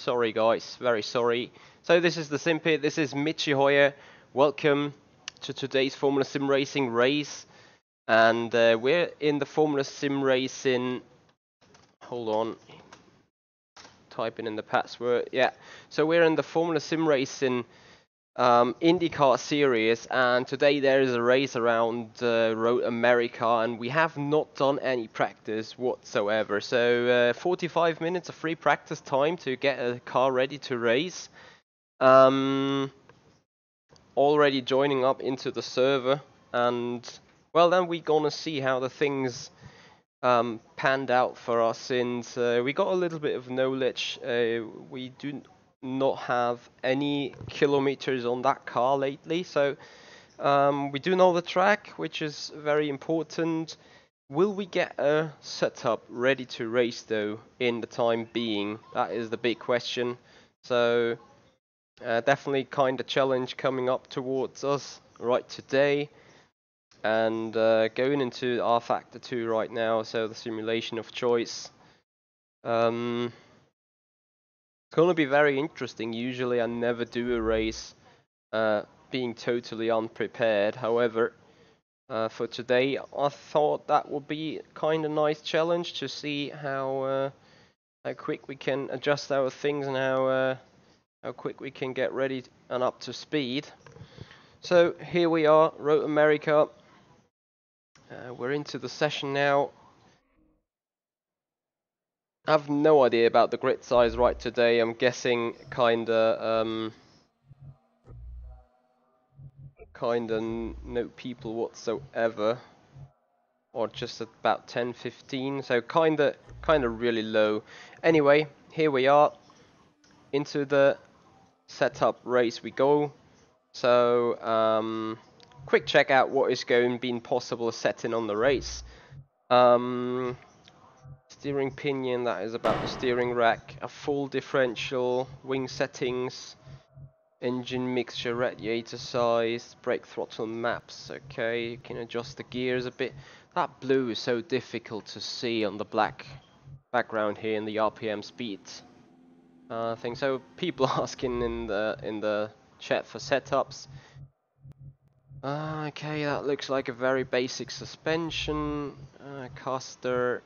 Sorry guys, very sorry. So this is the Simpit, this is Michi here. Welcome to today's Formula SimRacing race. And we're in the Formula SimRacing, hold on, typing in the password, yeah. So we're in the Formula SimRacing Indy Car Series, and today there is a race around Road America, and we have not done any practice whatsoever. So 45 minutes of free practice time to get a car ready to race. Already joining up into the server, and well, then we're gonna see how the things panned out for us, since we got a little bit of knowledge. We do not have any kilometers on that car lately, so we do know the track, which is very important. Will we get a setup ready to race though in the time being? That is the big question. So definitely kind of challenge coming up towards us right today, and going into rFactor 2 right now, so the simulation of choice. It's gonna be very interesting. Usually I never do a race being totally unprepared. However, for today I thought that would be kind of nice challenge to see how quick we can adjust our things, and how quick we can get ready and up to speed. So here we are, Road America. We're into the session now. I have no idea about the grid size right today. I'm guessing kinda no people whatsoever, or just about 10-15, so kinda really low. Anyway, here we are, into the setup race we go. So quick check out what is being possible setting on the race. Steering pinion, that is about the steering rack, a full differential, wing settings, engine mixture, radiator size, brake throttle maps. Okay, you can adjust the gears a bit. That blue is so difficult to see on the black background here in the RPM speed thing. So people asking in the chat for setups. Okay, that looks like a very basic suspension, caster.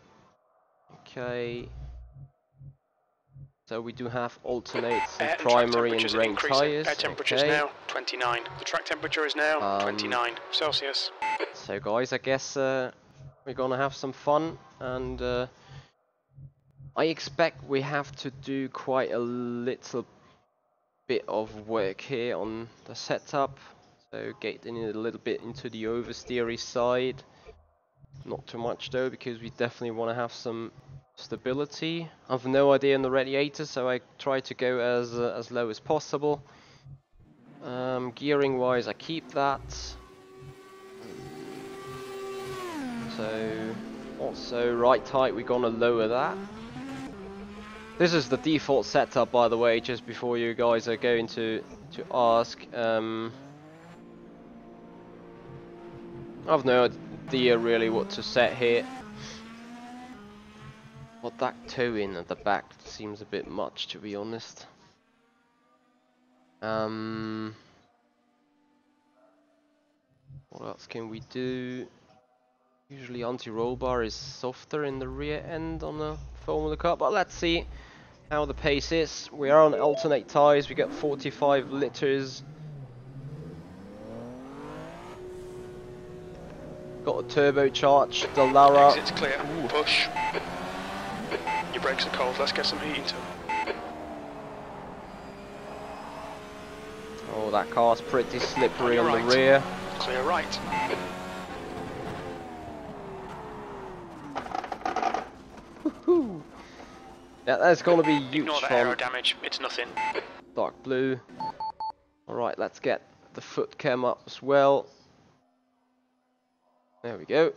Okay, so we do have alternates and primary and range tyres. Air temperature is now 29. The track temperature is now 29 Celsius. So guys, I guess we're gonna have some fun, and I expect we have to do quite a little bit of work here on the setup. So getting a little bit into the oversteery side. Not too much though, because we definitely want to have some stability. I have no idea on the radiator, so I try to go as low as possible. Gearing wise, I keep that. So also right height, we're gonna lower that. This is the default setup, by the way, just before you guys are going to ask. I've no idea really what to set here. But that toe in at the back seems a bit much, to be honest. What else can we do? Usually anti-roll bar is softer in the rear end on the Formula car, but let's see how the pace is. We are on alternate tyres, we got 45 litres. Got a turbocharged Dallara. Exit's clear. Ooh. Push. Your brakes are cold, let's get some heat into them. Oh, that car's pretty slippery on right. the rear. Clear right. Woohoo! Yeah, that's gonna be huge. Ignore the aero damage, it's nothing. Dark blue. Alright, let's get the foot cam up as well. There we go.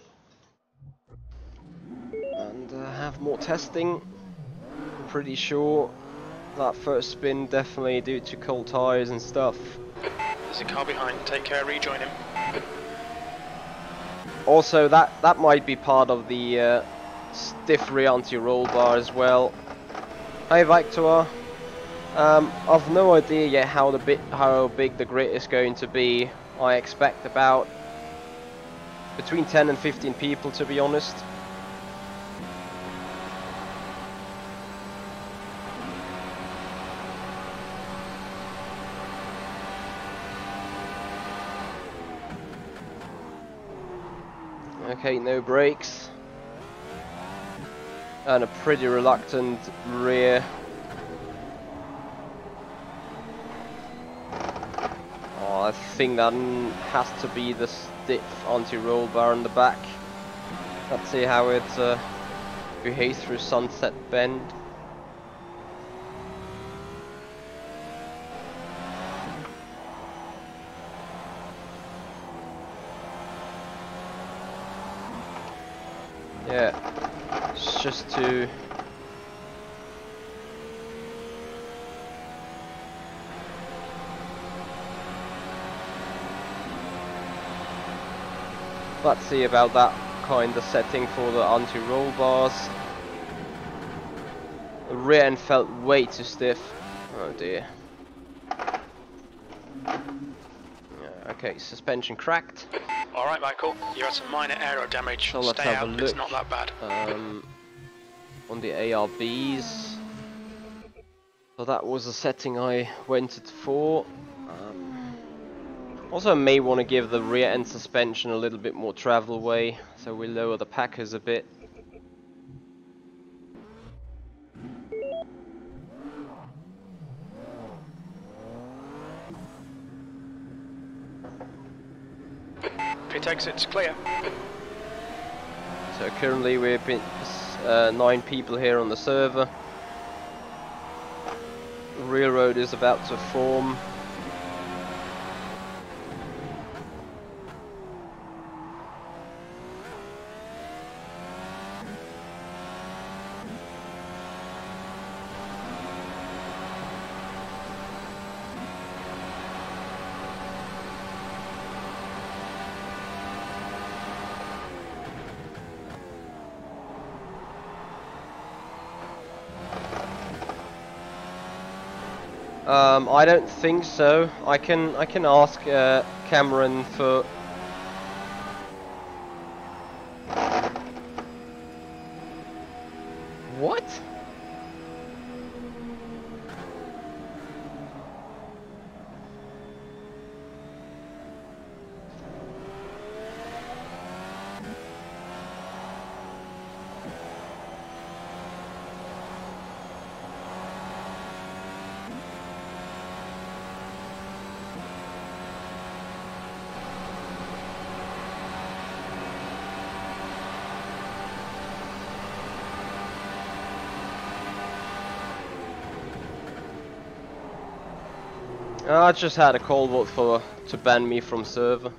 And have more testing. Pretty sure that first spin definitely due to cold tires and stuff. There's a car behind, take care, rejoin him. Also, that might be part of the stiff rear anti-roll bar as well. Hi Victor. I've no idea yet how big the grid is going to be. I expect about between 10 and 15 people, to be honest. Okay, no brakes. And a pretty reluctant rear. Oh, I think that has to be the stiff anti-roll bar in the back. Let's see how it behaves through Sunset Bend. Yeah, it's just to let's see about that kind of setting for the anti-roll bars. The rear end felt way too stiff. Oh dear. Okay, suspension cracked. Alright, Michael, you had some minor aero damage. So let's Stay have out, a look. it's not that bad. On the ARBs. So that was the setting I went for. Also, I may want to give the rear end suspension a little bit more travel way, so we lower the packers a bit. Pit exit's clear. So currently we've been 9 people here on the server. Railroad is about to form. I don't think so. I can ask Cameron for. What? I just had a call vote to ban me from server.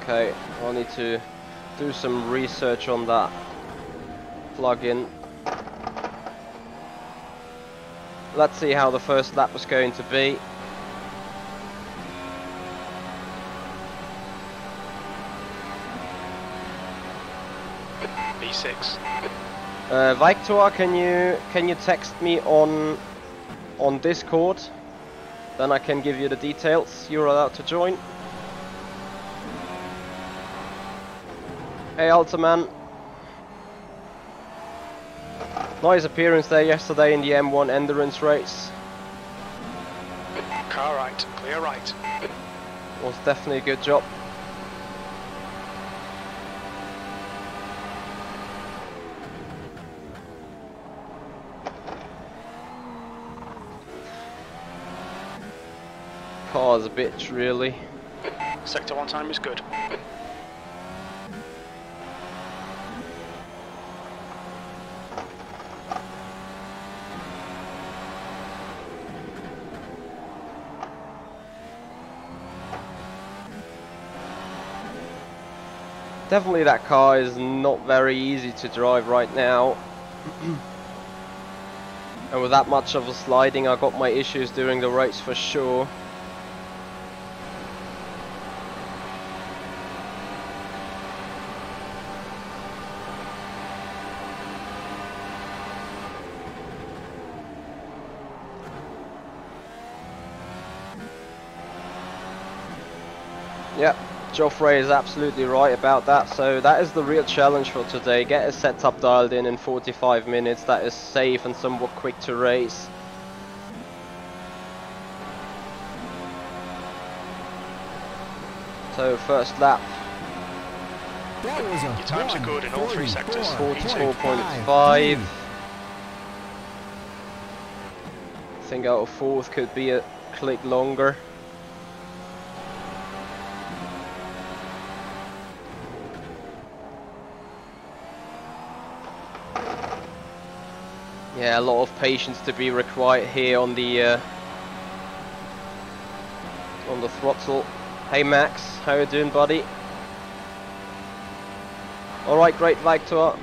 Okay, I need to do some research on that plugin. Let's see how the first lap was going to be. B6. Victor, can you text me on Discord? Then I can give you the details. You're allowed to join. Hey Ultraman. Nice appearance there yesterday in the M1 endurance race. Car right, clear right. Was definitely a good job. Car's a bitch, really. Sector 1 time is good. Definitely that car is not very easy to drive right now. And with that much of a sliding, I got my issues during the race for sure. Yep, Joffrey is absolutely right about that. So that is the real challenge for today. Get a setup dialed in 45 minutes that is safe and somewhat quick to race. So first lap. Your times are good in all three sectors. 44.5. I think out of fourth could be a click longer. Yeah, a lot of patience to be required here on the throttle. Hey Max, how you doing, buddy? All right, great Victor.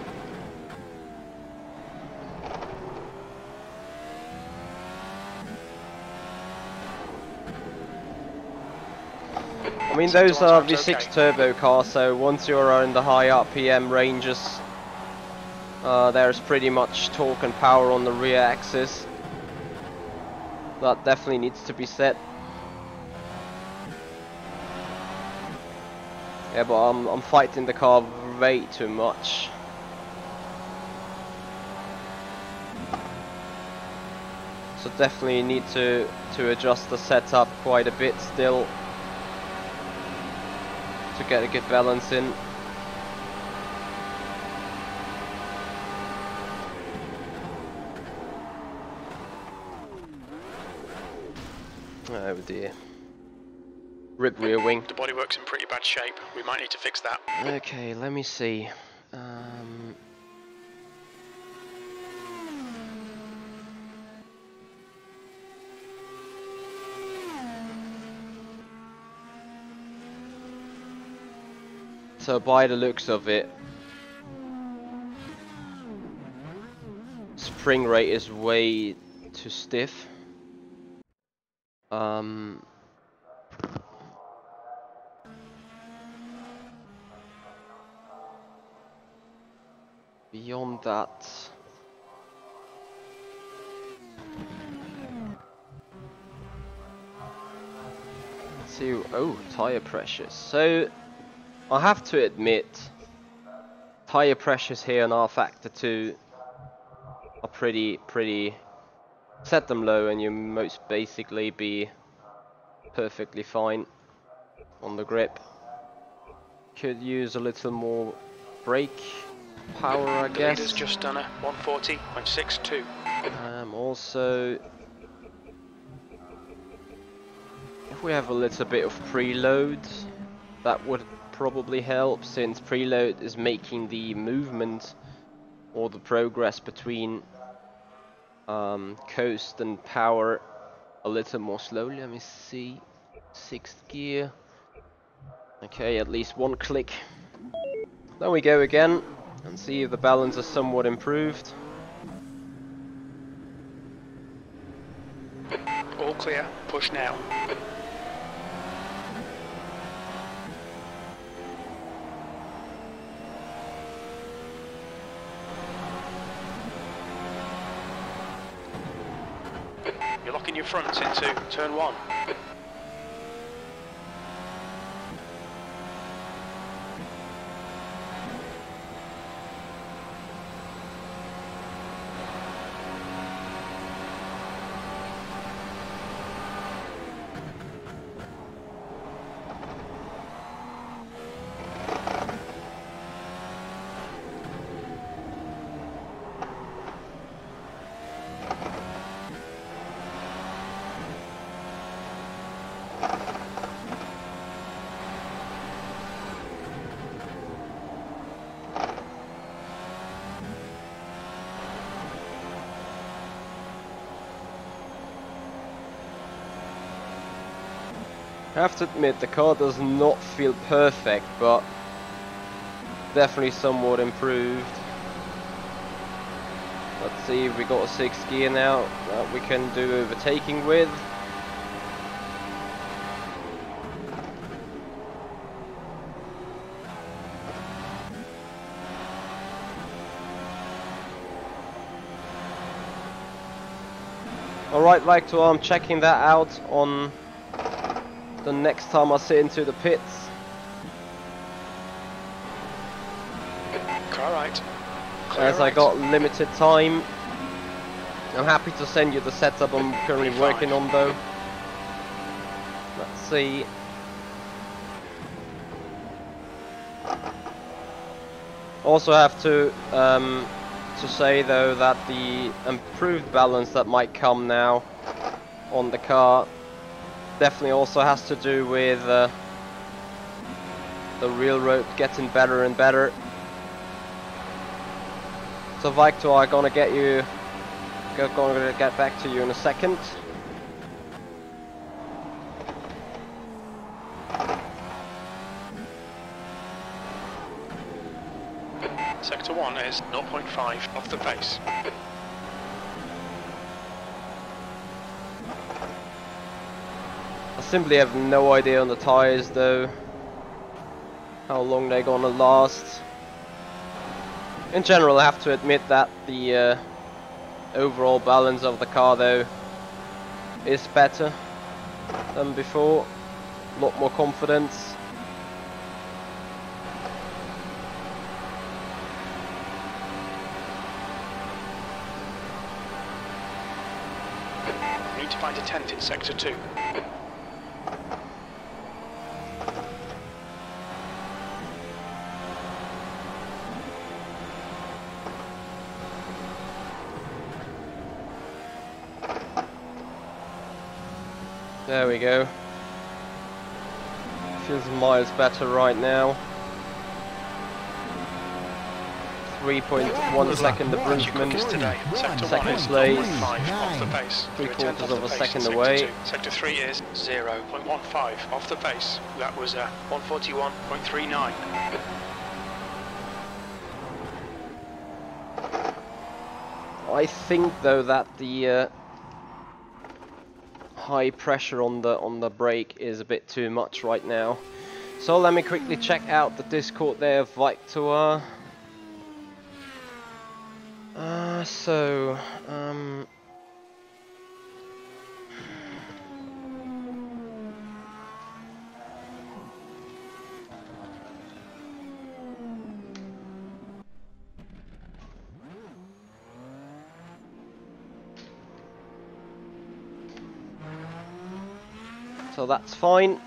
I mean, those are V6 turbo cars, so once you're in the high RPM ranges, there's pretty much torque and power on the rear axis. That definitely needs to be set. Yeah, but I'm fighting the car way too much. So definitely need to adjust the setup quite a bit still to get a good balance in. Oh dear. Rip rear wing. The bodywork's in pretty bad shape. We might need to fix that. Okay, let me see. So by the looks of it, spring rate is way too stiff. Beyond that, let's see. Oh, tire pressures. So I have to admit, tire pressures here on rFactor 2 are pretty. Set them low, and you most basically be perfectly fine on the grip. Could use a little more brake power, I guess. The leader's just done a 140.62. Also, if we have a little bit of preload, that would probably help, since preload is making the movement or the progress between coast and power a little more slowly. Let me see. 6th gear. Okay, at least one click. Then we go again and see if the balance is somewhat improved. All clear. Push now. You're locking your fronts into turn 1. I have to admit, the car does not feel perfect, but definitely somewhat improved. Let's see if we got a 6th gear now that we can do overtaking with. Alright, like to I'm checking that out on the next time I sit into the pits. Car right. As I got limited time, I'm happy to send you the setup I'm currently working on though. Let's see. Also have to say though that the improved balance that might come now on the car definitely also has to do with the reel rope getting better and better. So Victor, I'm gonna get back to you in a second. Sector 1 is 0.5 off the pace. I simply have no idea on the tyres though, how long they're gonna last. In general, I have to admit that the overall balance of the car though is better than before, a lot more confidence. We need to find a tent in Sector 2. There we go. Feels miles better right now. 3.1 second improvement. Second place. 3/4 of a second away. Sector 3 is 0.15 off the pace. That was 141.39. I think though that the high pressure on the brake is a bit too much right now. So let me quickly check out the Discord there, Victor. So that's fine.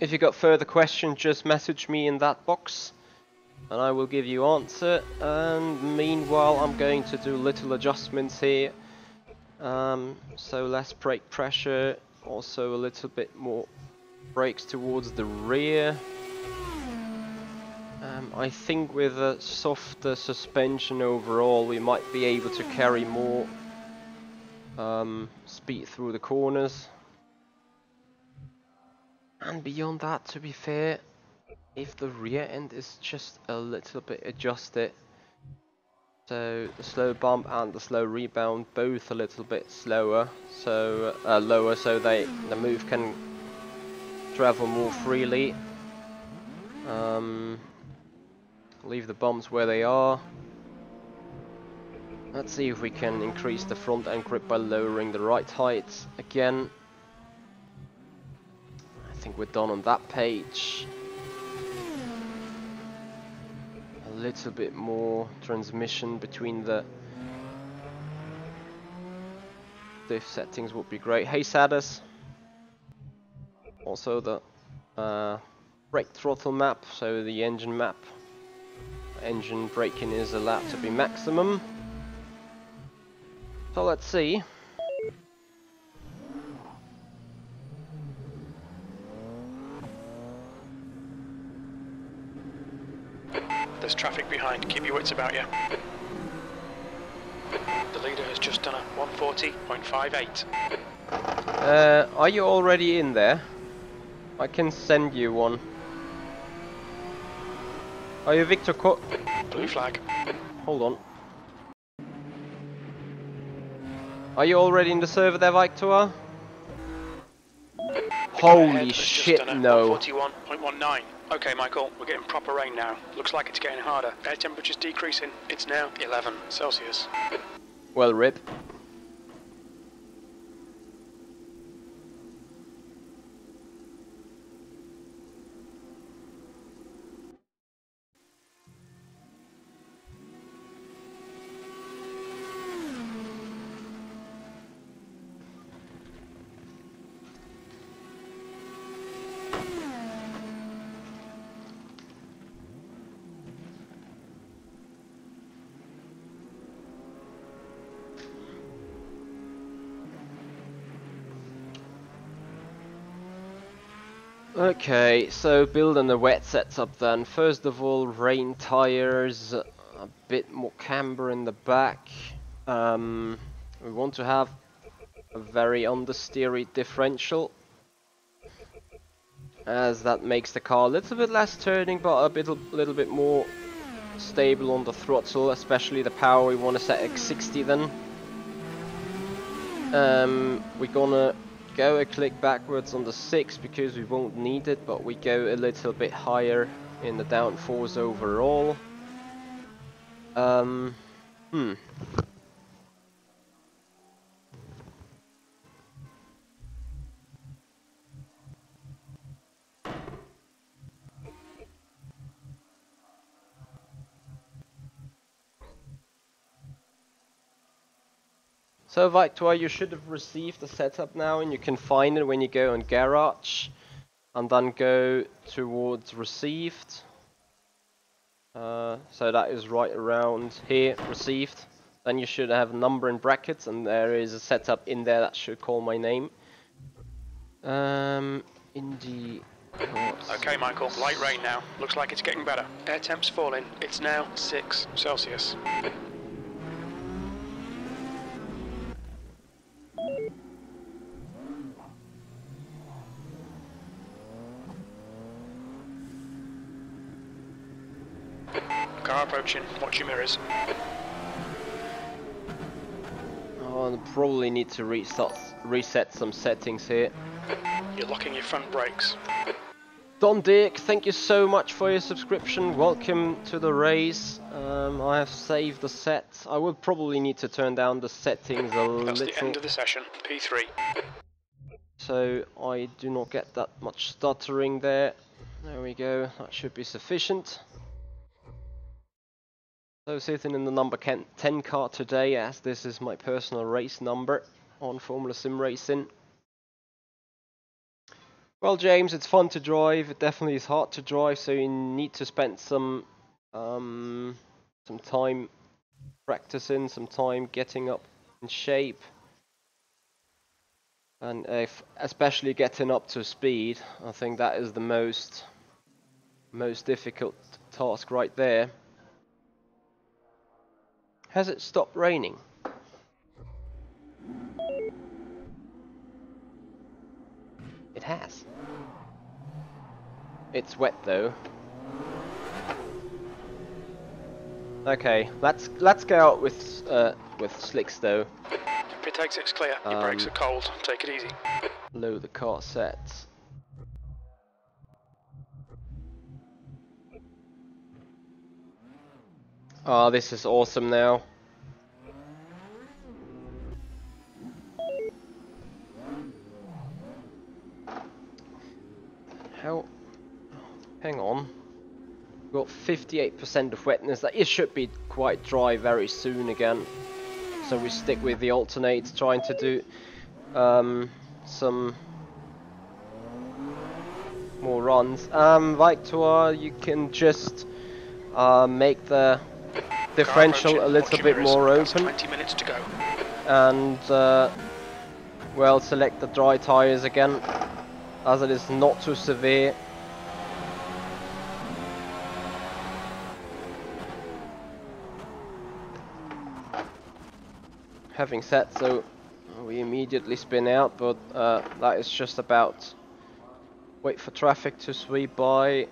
If you got further questions, just message me in that box and I will give you answer. And meanwhile, I'm going to do little adjustments here. So less brake pressure, also a little bit more brakes towards the rear. I think with a softer suspension overall, we might be able to carry more speed through the corners. And beyond that, to be fair, if the rear end is just a little bit adjusted, so the slow bump and the slow rebound both a little bit slower, so lower, so the move can travel more freely. Leave the bumps where they are. Let's see if we can increase the front end grip by lowering the right height again. I think we're done on that page. A little bit more transmission between the diff settings would be great. Hey Sadus. Also the brake throttle map, so the engine map. Engine braking is allowed to be maximum. So let's see. There's traffic behind, keep your wits about you. The leader has just done a 140.58. Are you already in there? I can send you one. Are you Victor Blue flag. Hold on. Are you already in the server there, Victor? Holy shit, no. 141.19. Okay, Michael, we're getting proper rain now. Looks like it's getting harder. Air temperature's decreasing. It's now 11 Celsius. Well, rip. Okay, so building the wet setup then. First of all, rain tires, a bit more camber in the back. We want to have a very understeery differential, as that makes the car a little bit less turning, but a little bit more stable on the throttle, especially the power. We want to set X60 then. We're gonna go a click backwards on the 6 because we won't need it, but we go a little bit higher in the downforce overall. So Victor, you should have received the setup now, and you can find it when you go on Garage and then go towards Received. So that is right around here, Received. Then you should have a number in brackets, and there is a setup in there that should call my name. Indy Car Series. Okay, Michael, light rain now. Looks like it's getting better. Air temp's falling. It's now 6 Celsius. Car approaching. Watch your mirrors. Oh, I probably need to reset some settings here. You're locking your front brakes. Don Dick, thank you so much for your subscription. Welcome to the race. I have saved the set. I will probably need to turn down the settings a little. That's the end of the session. P3. So I do not get that much stuttering there. There we go. That should be sufficient. So sitting in the number 10 car today, as this is my personal race number on Formula SimRacing. Well, James, it's fun to drive. It definitely is hard to drive, so you need to spend some time practicing, some time getting up in shape, and especially getting up to speed. I think that is the most difficult task right there. Has it stopped raining? It has. It's wet though. Okay, let's go out with slicks though. Pit exit's clear. Your brakes are cold. Take it easy. Load the car sets. Oh, this is awesome now. Hang on. We've got 58% of wetness. That it should be quite dry very soon again. So we stick with the alternate, trying to do some more runs. Victor, you can just make the differential a little bit more open. 20 minutes to go. And well, select the dry tires again, as it is not too severe. Having said so, we immediately spin out, but that is just about wait for traffic to sweep by.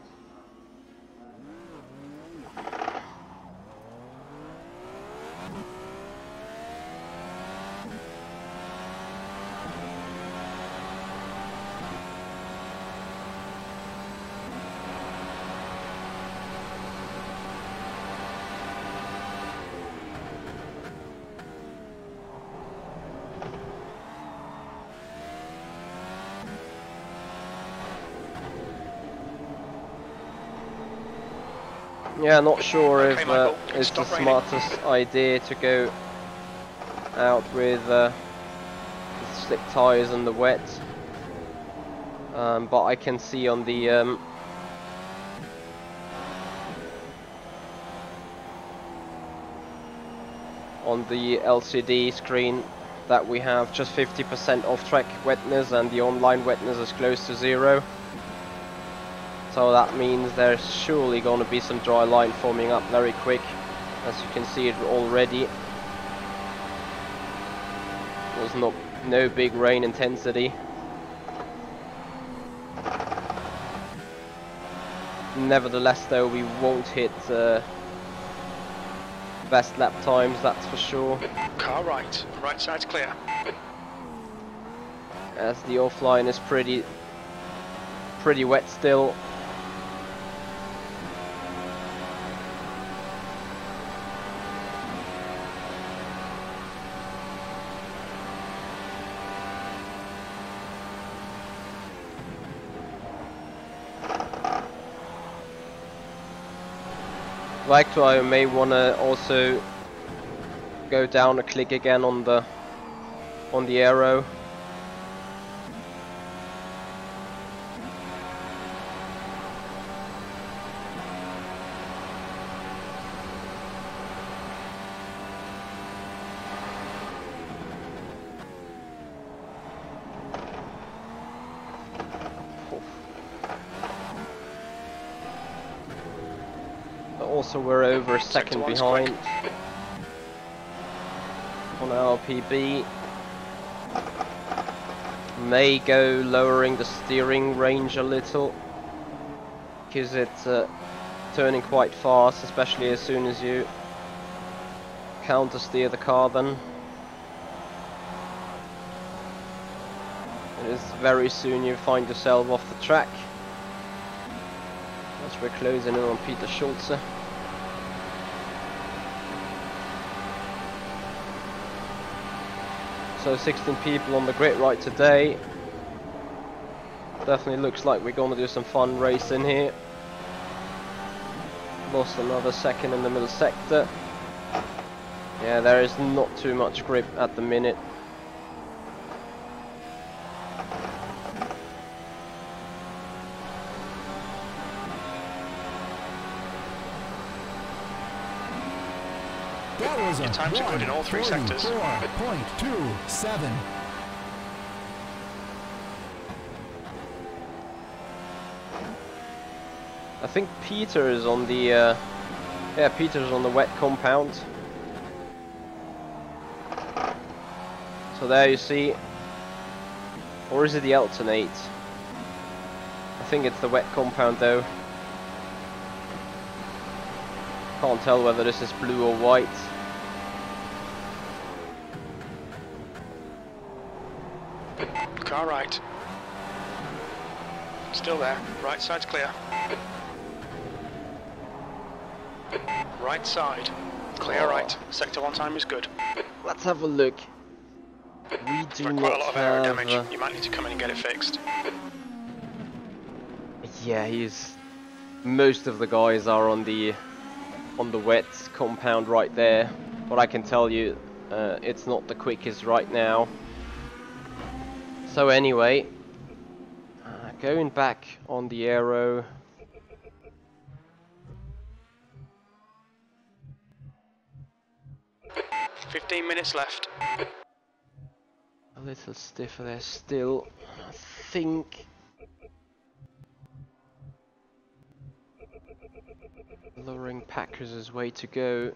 Yeah, not sure Okay, if Michael, it's the stop raining. smartest idea to go out with slick tyres in the wet. But I can see on the LCD screen that we have just 50% off-track wetness and the online wetness is close to 0. So that means there's surely going to be some dry line forming up very quick, as you can see it already. There's no big rain intensity. Nevertheless though, we won't hit best lap times, that's for sure. Car right. Right side's clear. As the offline is pretty wet still. Like I may want to also go down a click again on the aero. Also, we're over a second behind on our PB. May go lowering the steering range a little because it's turning quite fast, especially as soon as you counter steer the car. Then it is very soon you find yourself off the track. As we're closing in on Peter Schulze. So 16 people on the grid right today. Definitely looks like we're going to do some fun racing here. Lost another second in the middle sector. Yeah, there is not too much grip at the minute. Your times are good in all 3 sectors. 44.27. I think Peter is on the Peter's on the wet compound. So there you see, or is it the alternate? I think it's the wet compound though. Can't tell whether this is blue or white. Car right. Still there. Right side's clear. Right side. Clear right. Sector 1 time is good. Let's have a look. We do Quite not a lot of aero have... damage. You might need to come in and get it fixed. Yeah, most of the guys are on the wet compound right there. But I can tell you, it's not the quickest right now. So anyway, going back on the aero. 15 minutes left. A little stiffer there still. I think lowering Packers is way to go,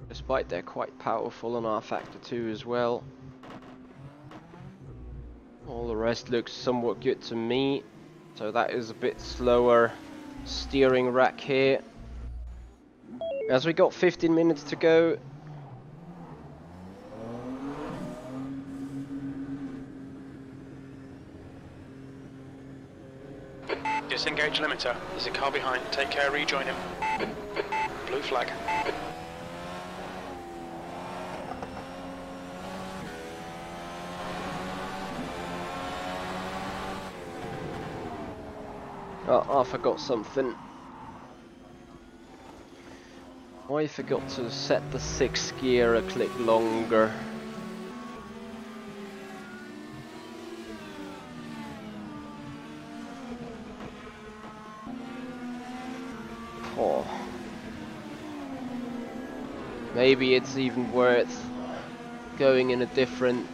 despite they're quite powerful on rFactor 2 as well. All the rest looks somewhat good to me. So that is a bit slower steering rack here. As we got 15 minutes to go. Disengage limiter. There's a car behind. Take care, rejoin him. Blue flag. Oh, I forgot something. I forgot to set the 6th gear a click longer. Oh. Maybe it's even worth going in a different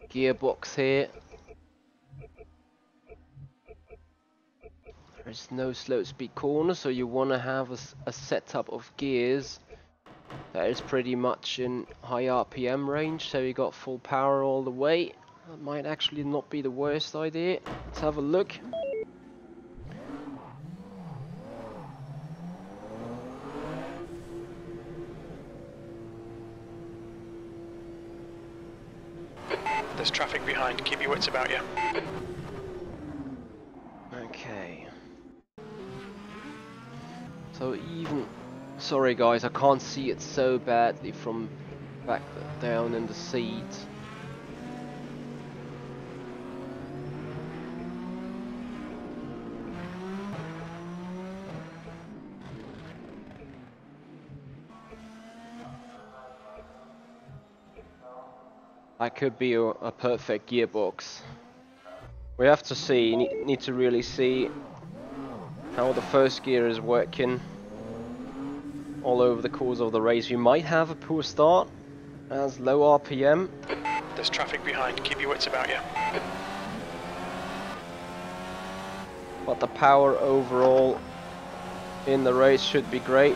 gearbox here. There's no slow speed corner, so you want to have a setup of gears that is pretty much in high RPM range, so you got full power all the way. That might actually not be the worst idea. Let's have a look. There's traffic behind, keep your wits about you. Okay. So even... Sorry guys, I can't see it so badly from back down in the seat. That could be a perfect gearbox. We have to see, need to really see how the first gear is working all over the course of the race. We might have a poor start as low RPM. There's traffic behind, keep your wits about you. But the power overall in the race should be great.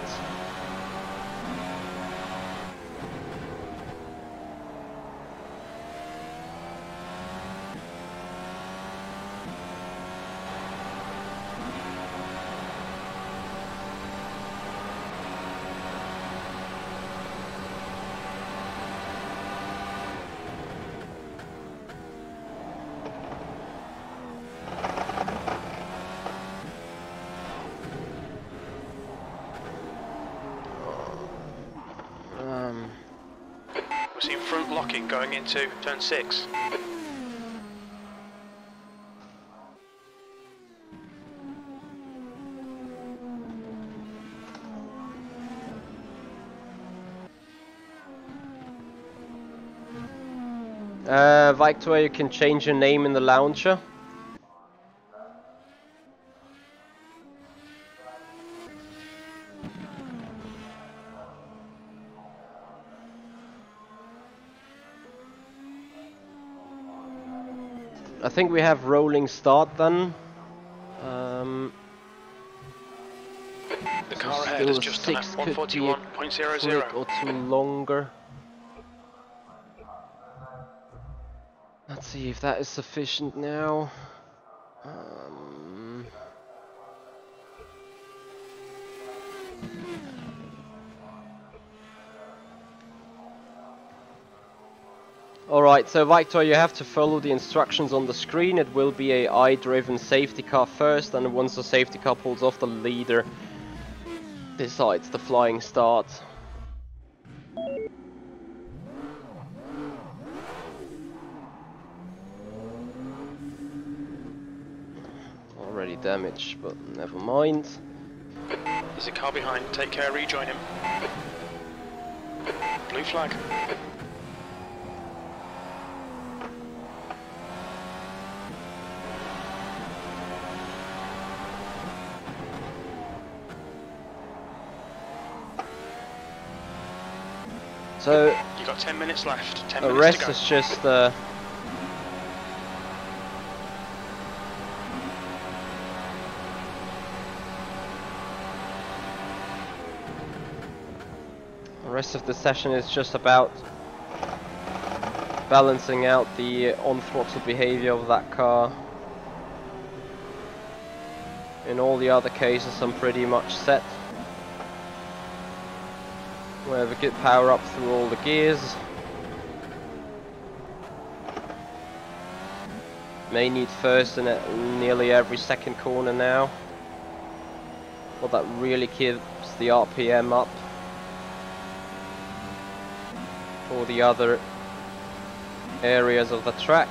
We're seeing front locking going into turn 6. Victor, you can change your name in the launcher. I think we have rolling start then. The car ahead has just done a 141.00. Click or two longer. Let's see if that is sufficient now. Alright, so Victor, you have to follow the instructions on the screen. It will be a eye-driven safety car first, and once the safety car pulls off, the leader decides the flying start. Already damaged, but never mind. There's a car behind, take care, rejoin him. Blue flag. So You got 10 minutes left. 10 the minutes rest to go. is just the rest of the session is just about balancing out the on-throttle behavior of that car. In all the other cases, I'm pretty much set. We have a good power up through all the gears. May need first in nearly every second corner now. Well, that really keeps the RPM up for the other areas of the track.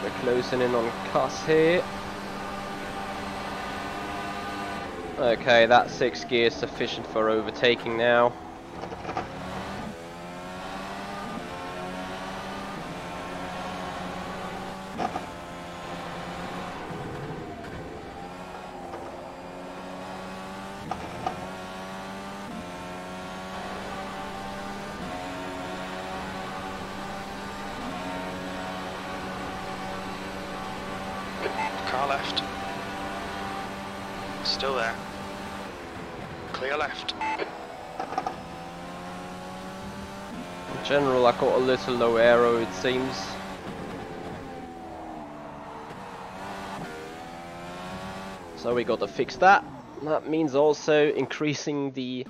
We're closing in on Cuss here. Okay, that 6th gear is sufficient for overtaking now. Car left. Still there. Clear left. In general, I got a little low aero, it seems. So we got to fix that. That means also increasing the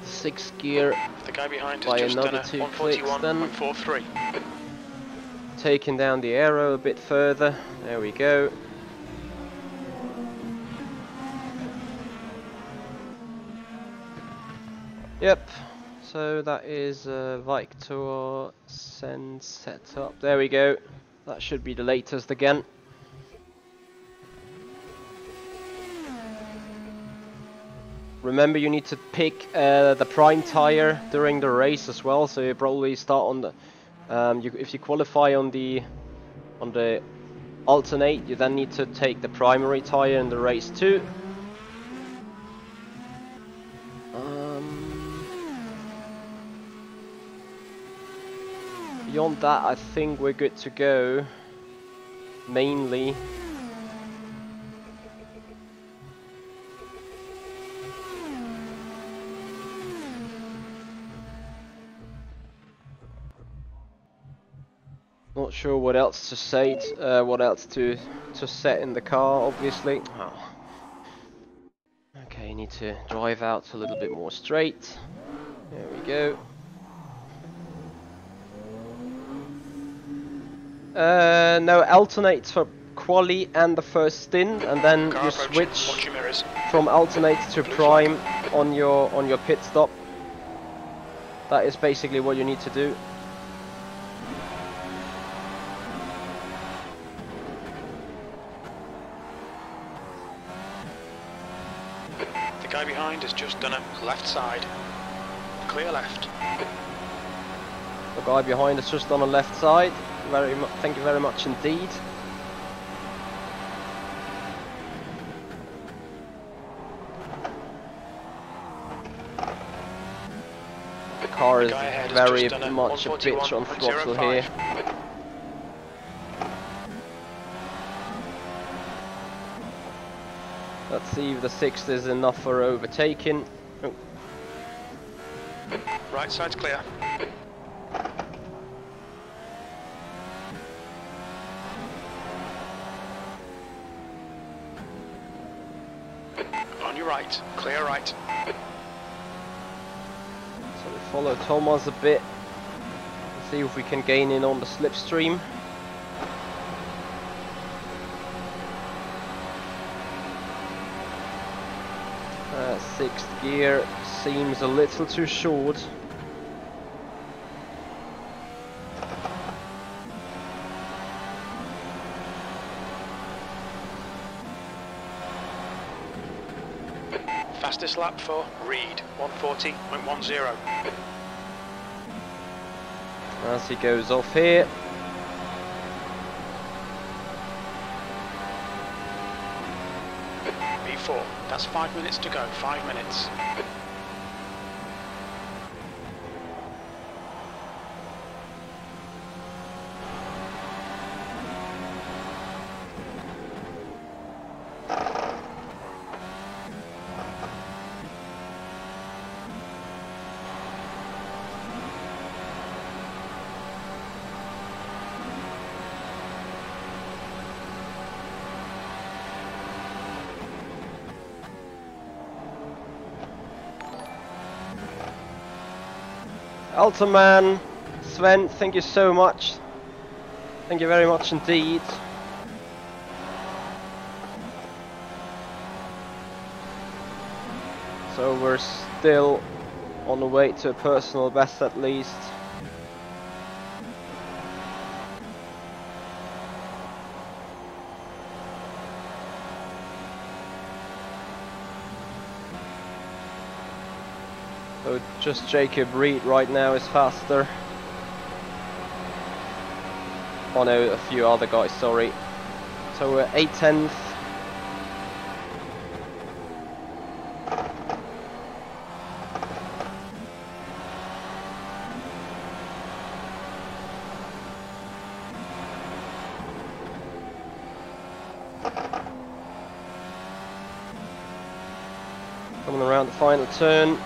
6th gear The guy behind by has just done another a 2 clicks then. 141.43. Taking down the aero a bit further. There we go. Yep. So that is Victor send setup. There we go. That should be the latest again. Remember, you need to pick the prime tire during the race as well. So you probably start on the if you qualify on the alternate, you then need to take the primary tire in the race too. Beyond that, I think we're good to go. Mainly. Not sure what else to say, what else to set in the car, obviously. Oh. Okay, need to drive out a little bit more straight. There we go. No, alternate for quali and the first stint, and then Car you approaching. switch Watch your mirrors. from alternate to prime on your pit stop. That is basically what you need to do. The guy behind has just done a left side. Clear left. The guy behind us just on the left side. Thank you very much indeed. The car is very much a bitch on throttle here. Let's see if the 6th is enough for overtaking. Oh. Right side's clear. On your right, clear right. So we follow Thomas a bit. See if we can gain in on the slipstream. 6th gear seems a little too short. Fastest lap for Reed, 140.10. As he goes off here. B4, that's 5 minutes to go, 5 minutes. Ultraman, Sven, thank you so much. Thank you very much indeed. So we're still on the way to a personal best at least. So just Jacob Reed right now is faster. Oh no, a few other guys, sorry. So we're 8/10. Coming around the final turn.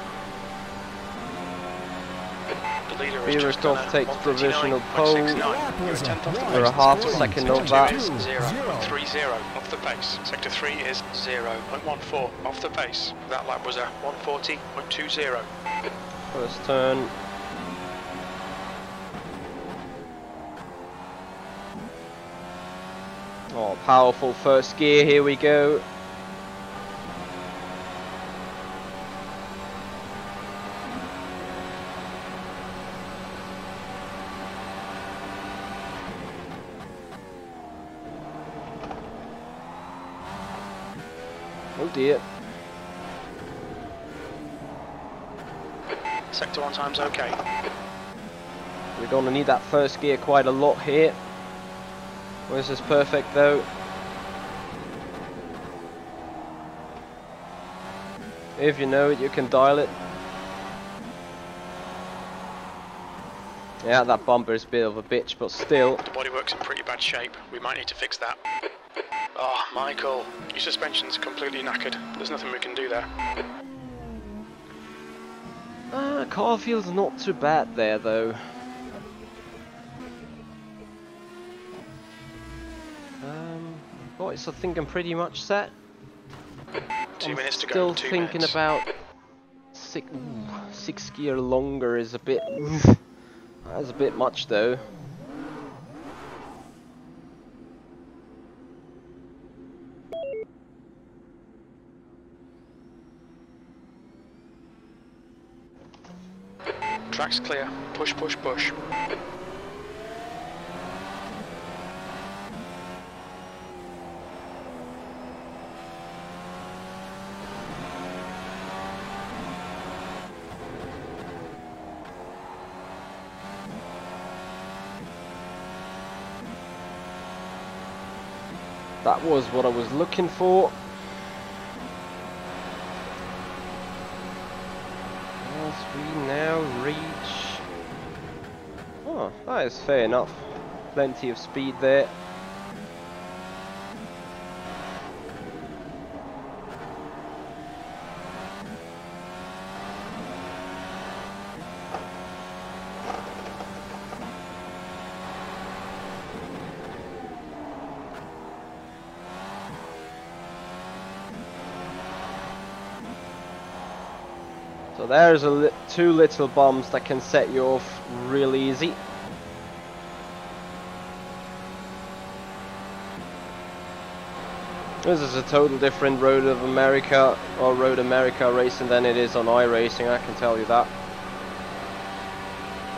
Berestorff takes provisional pole. We're a half a second off that. 0.30 off the pace. Sector 3 is 0.14 off the pace. That lap was a 140.20. First turn. Oh, powerful first gear, here we go. Oh dear. Sector 1 time's okay. We're going to need that first gear quite a lot here. Well, this is perfect though. If you know it, you can dial it. Yeah, that bumper is a bit of a bitch, but still. The bodywork's in pretty bad shape. We might need to fix that. Oh, Michael, your suspension's completely knackered. There's nothing we can do there. Car feels not too bad there though. Boys, I think I'm pretty much set. 2 minutes to go. Still 2 thinking minutes. about six gear longer is a bit. That's a bit much though. Track's clear. Push, push, push. That was what I was looking for. As we now reach... Oh, that is fair enough. Plenty of speed there. So there's two little bumps that can set you off real easy. This is a total different Road of America or Road America racing than it is on iRacing, I can tell you that.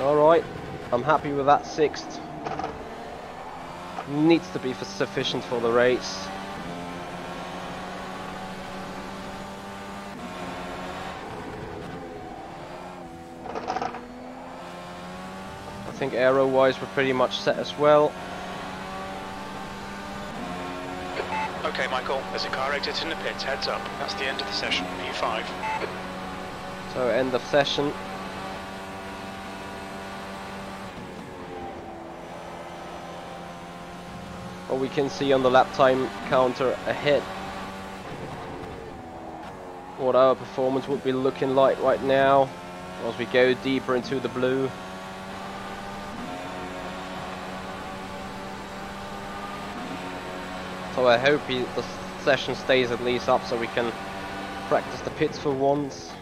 Alright, I'm happy with that 6th. Needs to be sufficient for the race. I think aero-wise we're pretty much set as well. Okay, Michael, there's a car exit in the pits, heads up. That's the end of the session, P5. So end of session. But we can see on the lap time counter ahead what our performance would be looking like right now as we go deeper into the blue. So I hope the session stays at least up so we can practice the pits for once.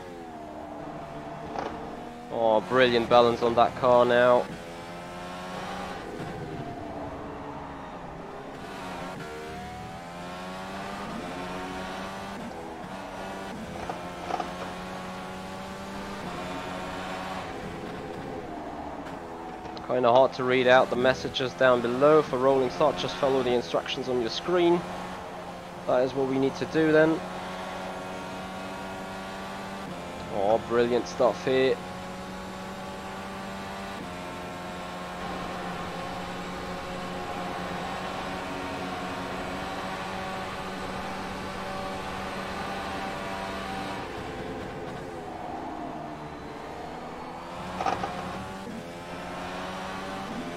Oh, brilliant balance on that car now. Kind of hard to read out the messages down below. For rolling start, just follow the instructions on your screen. That is what we need to do then. Oh, brilliant stuff here.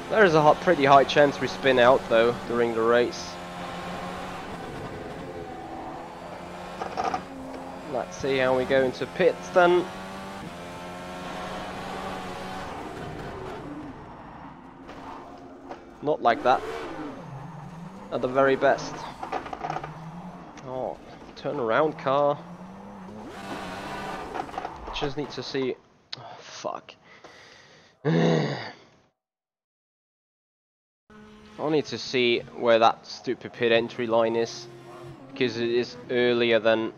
There's a pretty high chance we spin out though during the race. Let's see how we go into pits then. Not like that. At the very best. Oh, turn around car. Just need to see. Oh, fuck. I need to see where that stupid pit entry line is, because it is earlier than,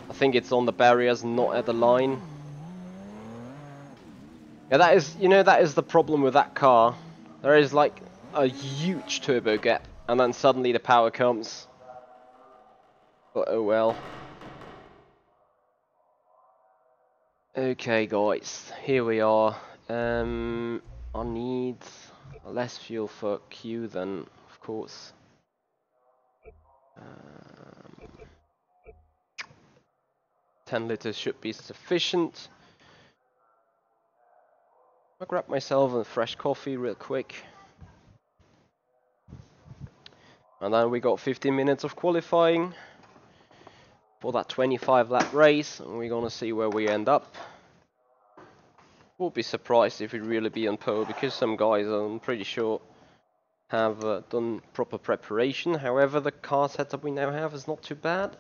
I think it's on the barriers, not at the line. Yeah, that is, you know, that is the problem with that car. There is like a huge turbo gap, and then suddenly the power comes. But oh well. Okay guys, here we are. I need less fuel for Q then, of course. 10 liters should be sufficient. I'll grab myself a fresh coffee real quick. And then we got 15 minutes of qualifying for that 25 lap race, and we're gonna see where we end up. Won't be surprised if we really be on pole, because some guys, I'm pretty sure, have done proper preparation. However, the car setup we now have is not too bad.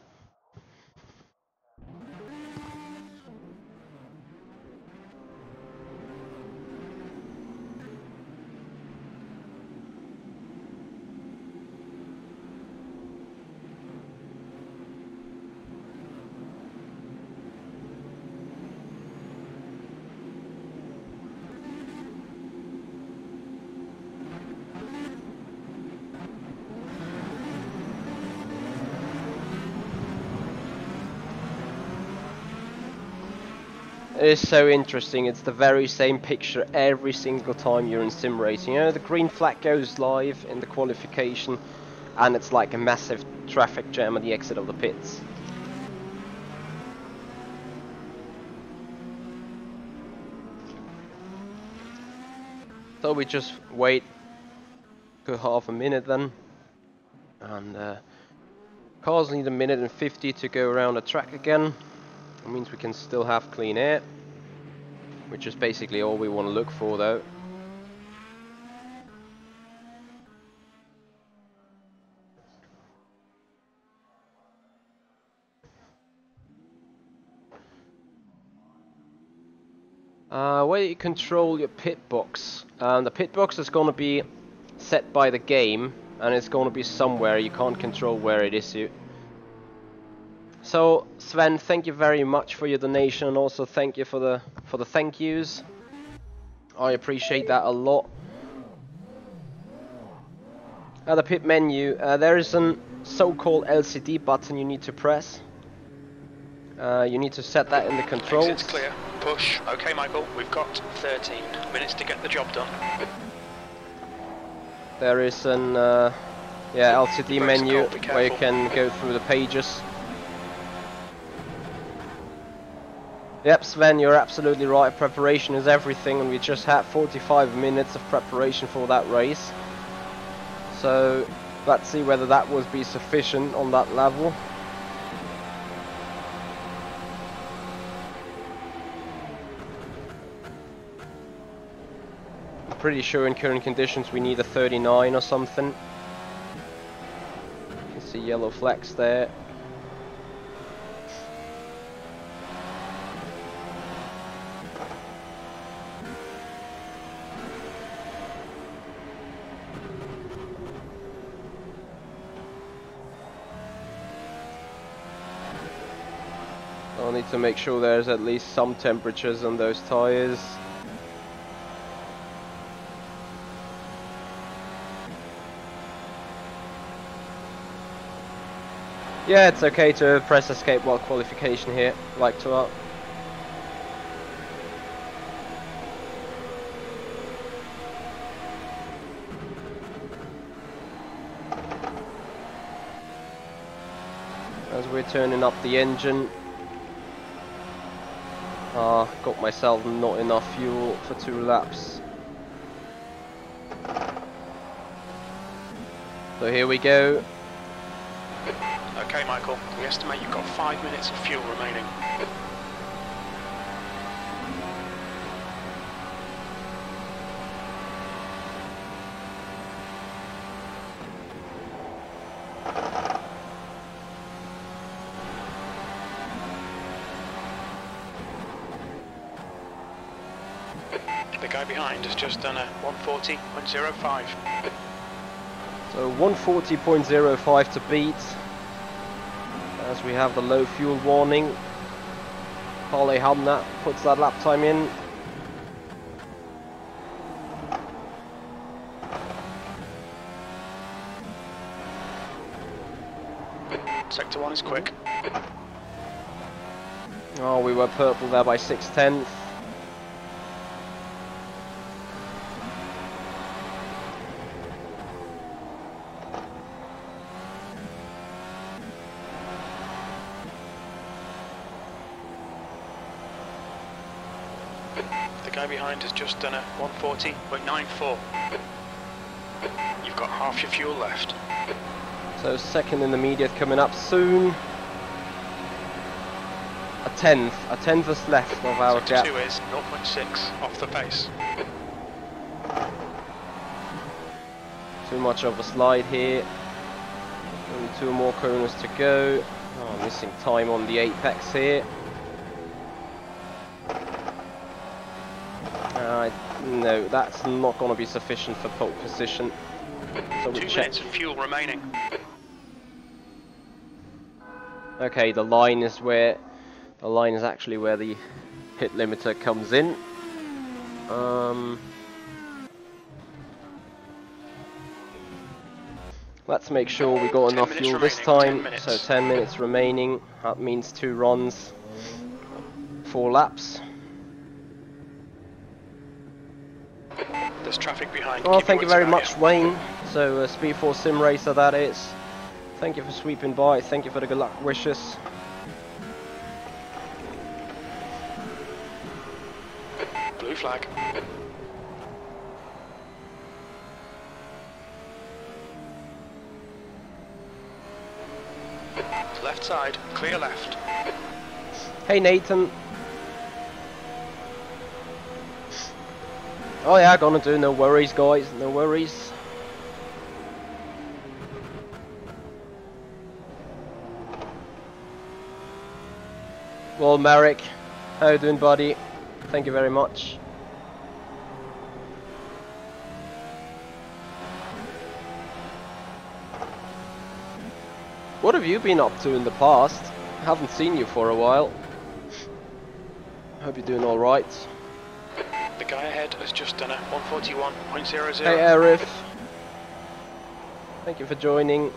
It is so interesting, it's the very same picture every single time you're in sim racing. You know, the green flag goes live in the qualification, and it's like a massive traffic jam at the exit of the pits. So we just wait for half a minute then, and cars need 1:50 to go around the track again. That means we can still have clean air, which is basically all we want to look for though. Where you control your pit box. The pit box is going to be set by the game, and it's going to be somewhere. You can't control where it is. So Sven, thank you very much for your donation, and also thank you for the thank yous. I appreciate that a lot. At the pit menu, there is a so-called LCD button you need to press. You need to set that in the controls. Exit's clear. Push. Okay, Michael, we've got 13 minutes to get the job done. There is an LCD menu where you can go through the pages. Yep, Sven, you're absolutely right. Preparation is everything, and we just had 45 minutes of preparation for that race. So let's see whether that would be sufficient on that level. I'm pretty sure in current conditions we need a 39 or something. You can see yellow flags there. I'll need to make sure there's at least some temperatures on those tires. Yeah, it's okay to press escape while qualification here, like to as we're turning up the engine. Got myself not enough fuel for 2 laps. So here we go. Okay, Michael, we estimate you've got 5 minutes of fuel remaining. The guy behind has just done a 140.05. So 140.05 to beat, as we have the low fuel warning. Harley Hamnat puts that lap time in. Sector 1 is quick. Oh, we were purple there by 6/10. The guy behind has just done a 140.94. You've got half your fuel left. So second in the mediate coming up soon. A tenth is left of our Sector gap. 2 is 0.6 off the pace. Too much of a slide here. Only 2 more corners to go. Oh, missing time on the apex here. No, that's not going to be sufficient for pole position. So we 2 check. minutes of fuel remaining. Okay, the line is actually where the hit limiter comes in. Let's make sure we got enough fuel this time. So 10 minutes remaining. That means 2 runs, 4 laps. There's traffic behind. Oh, thank you very much, Wayne. So Speed Force Sim Racer, that is. Thank you for sweeping by. Thank you for the good luck wishes. Blue flag. Left side, clear left. Hey Nathan. Oh yeah, gonna do, no worries guys, no worries. Well, Merrick, how you doing, buddy? Thank you very much. What have you been up to in the past? I haven't seen you for a while. Hope you're doing alright. The guy ahead has just done a 141.00. Hey Arif. Thank you for joining.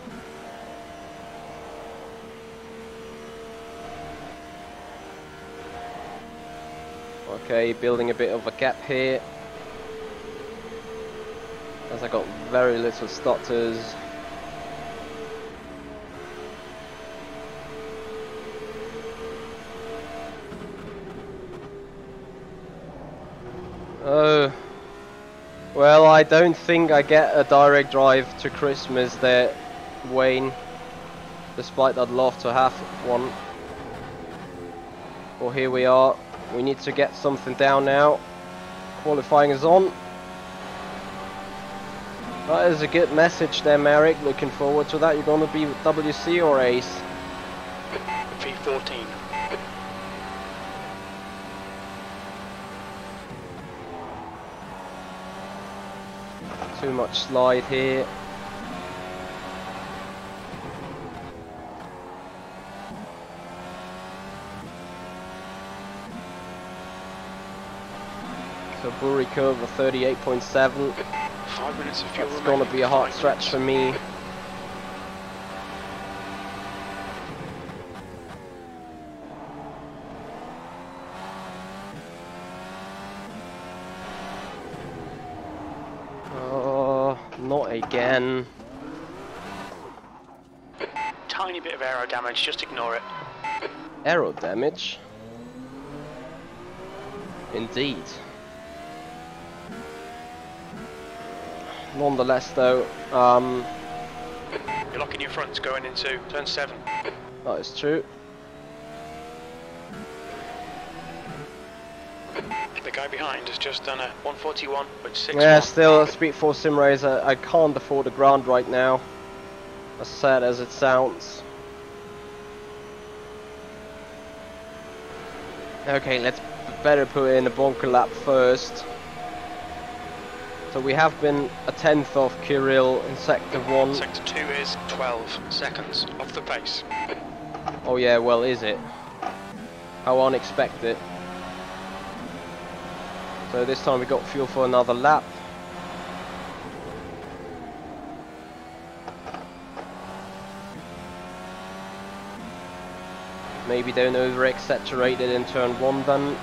Okay, building a bit of a gap here, as I got very little stutters. Oh, well, I don't think I get a direct drive to Christmas there, Wayne, despite I'd love to have one. Well, here we are. We need to get something down now. Qualifying is on. That is a good message there, Merrick. Looking forward to that. You're going to be WC or Ace? V14. Too much slide here. So Bury curve of 38.7. 5 minutes of fuel. That's going to be a hard stretch for me. Not again. tiny bit of aero damage, just ignore it. Aero damage? Indeed. Nonetheless though, you're locking your fronts going into turn 7. that is true. The guy behind has just done a 141.6. Yeah, still, Speed Force SimRacing, I can't afford the ground right now. As sad as it sounds. Okay, let's better put in a bunker lap first. So we have been a 10th off Kirill in Sector 1. Sector 2 is 12 seconds off the pace. Oh yeah, well is it? How unexpected. So this time we got fuel for another lap. Maybe don't over-exaggerate it in turn 1 then.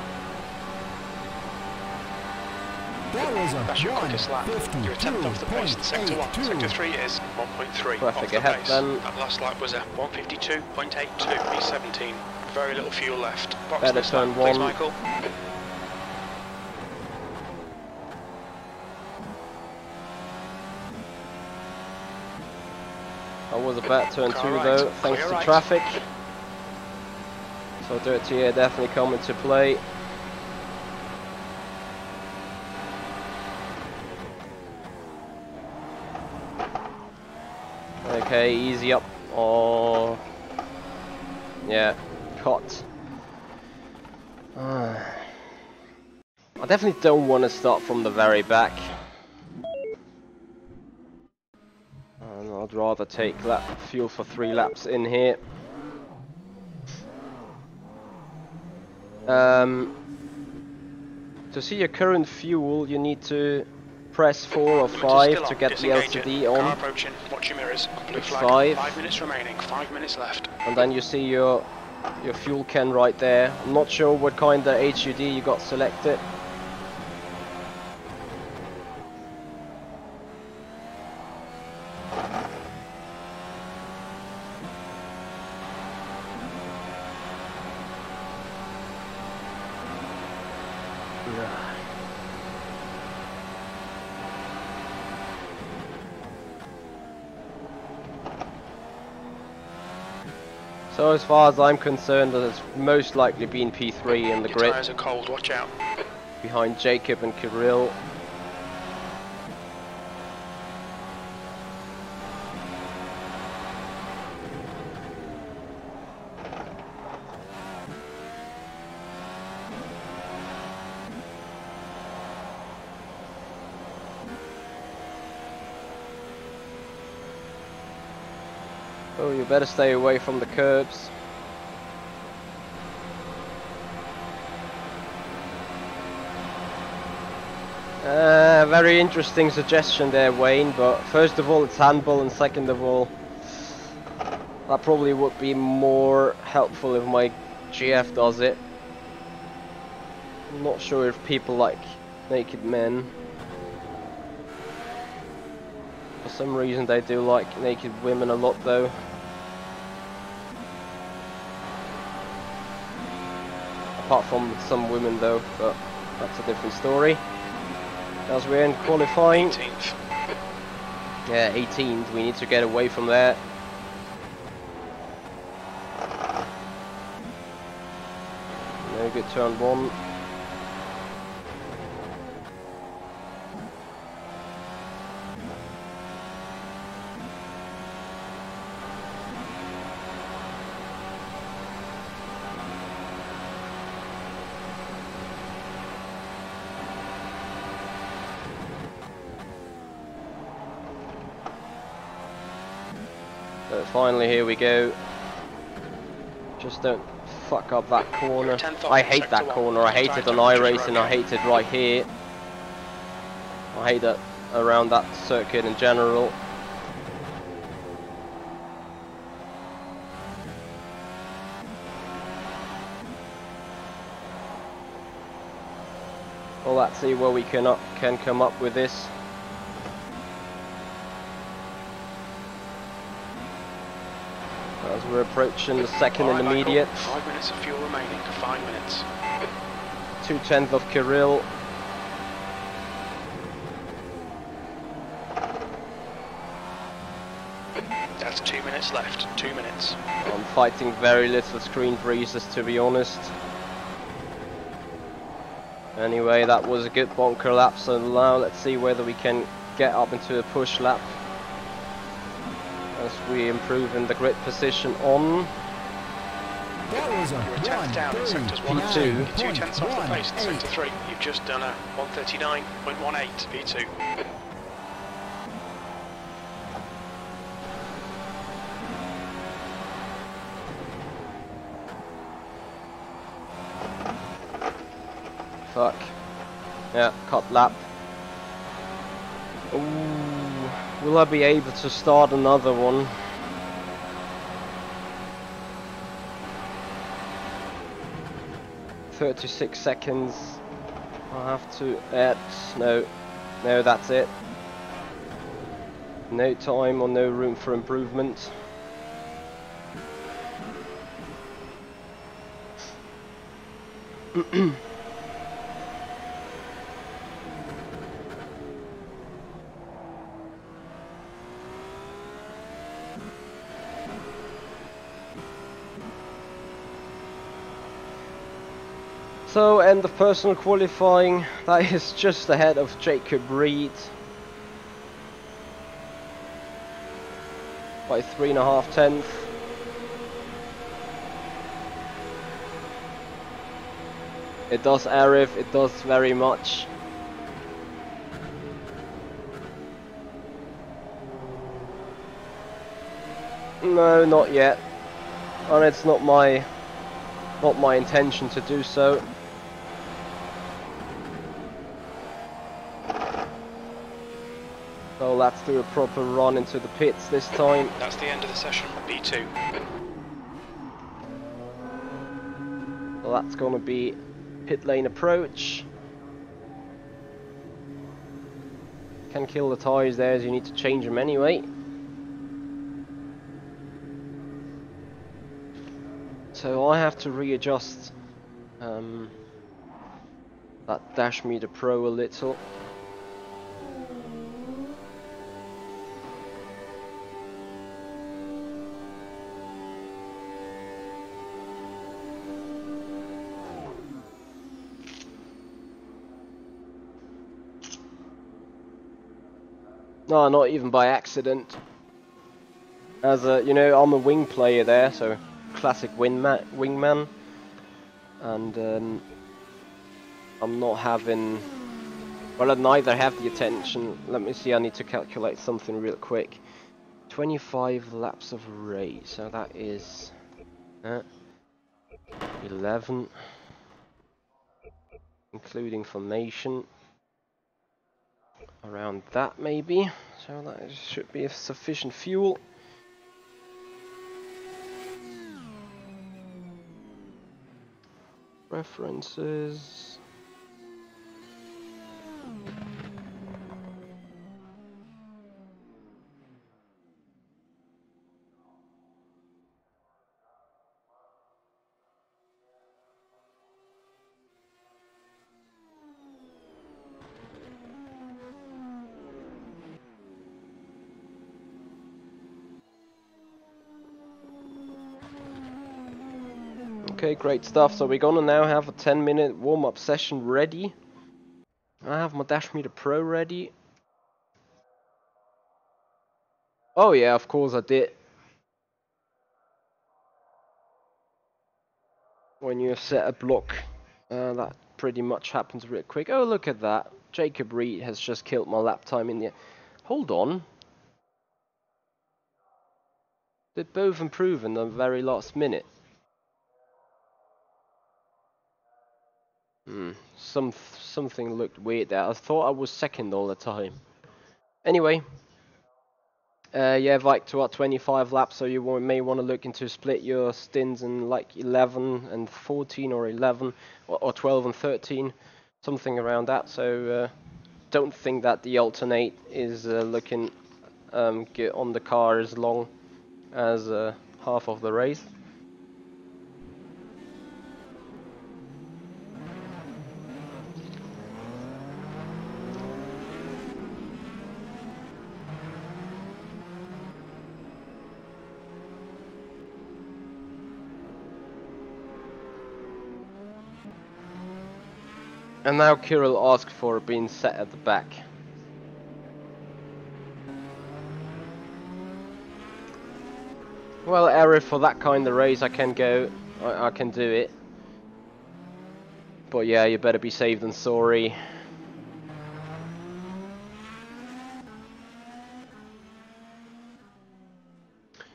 That was That's your quickest lap. You're a 10th off the pace in Sector 1. Sector 3 is 1.3 off Traffic the ahead pace. then. That last lap was a 152.82, P17. Very little fuel left. Box Better this lap, turn please, 1. Michael. I was about turn 2 Car though, right. thanks Clear to right. traffic. So dirty air definitely come into play. Okay, easy up. Oh, yeah, cut. I definitely don't want to start from the very back. And I'd rather take fuel for 3 laps in here. To see your current fuel, you need to press 4 or 5 to get the LCD Car on. approaching. Watch your mirrors. Blue It's flag. 5. 5 minutes remaining. 5 minutes left. And then you see your fuel can right there. I'm not sure what kind of HUD you got selected. So as far as I'm concerned, it's most likely been P3 in the Your grid, tyres are cold. Watch out. behind Jacob and Kirill. Oh, you better stay away from the curbs. Very interesting suggestion there, Wayne, but first of all it's handball, and second of all that probably would be more helpful if my GF does it. I'm not sure if people like naked men. For some reason they do like naked women a lot though. Apart from some women though, but that's a different story. As we're in qualifying. 18th. Yeah, 18th, we need to get away from there. No good turn 1. But finally, here we go. Just don't fuck up that corner. I hate that corner. I hate it on iRacing. I hate it right here. I hate that around that circuit in general. Well, let's see where we can come up with this. as we're approaching the second Alright, intermediate. Michael, 5 minutes of fuel remaining. 5 minutes. 2/10 of Kirill. That's 2 minutes left. 2 minutes. I'm fighting very little screen freezes, to be honest. Anyway, that was a good bunker lap, so now let's see whether we can get up into a push lap as we improve in the grid position on That was a You're a tenth down in sectors 1 and 2. You're 2/10 off the pace in sector 3. You've just done a 1:39.18 P2. Fuck. Yeah, cut lap. Ooh, will I be able to start another one? "36 seconds. I'll have to add. No, that's it. No time or no room for improvement. So, end of personal qualifying. That is just ahead of Jacob Reed by 3.5 tenths. It does Arif, it does very much. No, not yet. And it's not my intention to do so. So let's do a proper run into the pits this time. That's the end of the session. B2. So that's gonna be pit lane approach. Can kill the tyres there as you need to change them anyway. So I have to readjust that dash meter pro a little. No, not even by accident. As a, you know, I'm a wing player there, so classic wingman, and I'm not having. Well, I neither have the attention. Let me see. I need to calculate something real quick. 25 laps of race, so that is 11, including formation. Around that maybe, so that should be sufficient fuel. References. Okay, great stuff. So we're gonna now have a 10-minute warm-up session ready. I have my dash meter pro ready. Oh yeah, of course I did. When you set a block, that pretty much happens real quick. Oh, look at that. Jacob Reed has just killed my lap time in the... Hold on. Did both improve in the very last minute? Something looked weird there. I thought I was second all the time. Anyway. Yeah, Victor at 25 laps, so you may want to look into split your stints in like 11 and 14 or 11 or 12 and 13, something around that. So don't think that the alternate is looking good on the car as long as half of the race. And now Kirill asked for being set at the back. Well, Arif, for that kind of race I can go, I can do it. But yeah, you better be safe than sorry.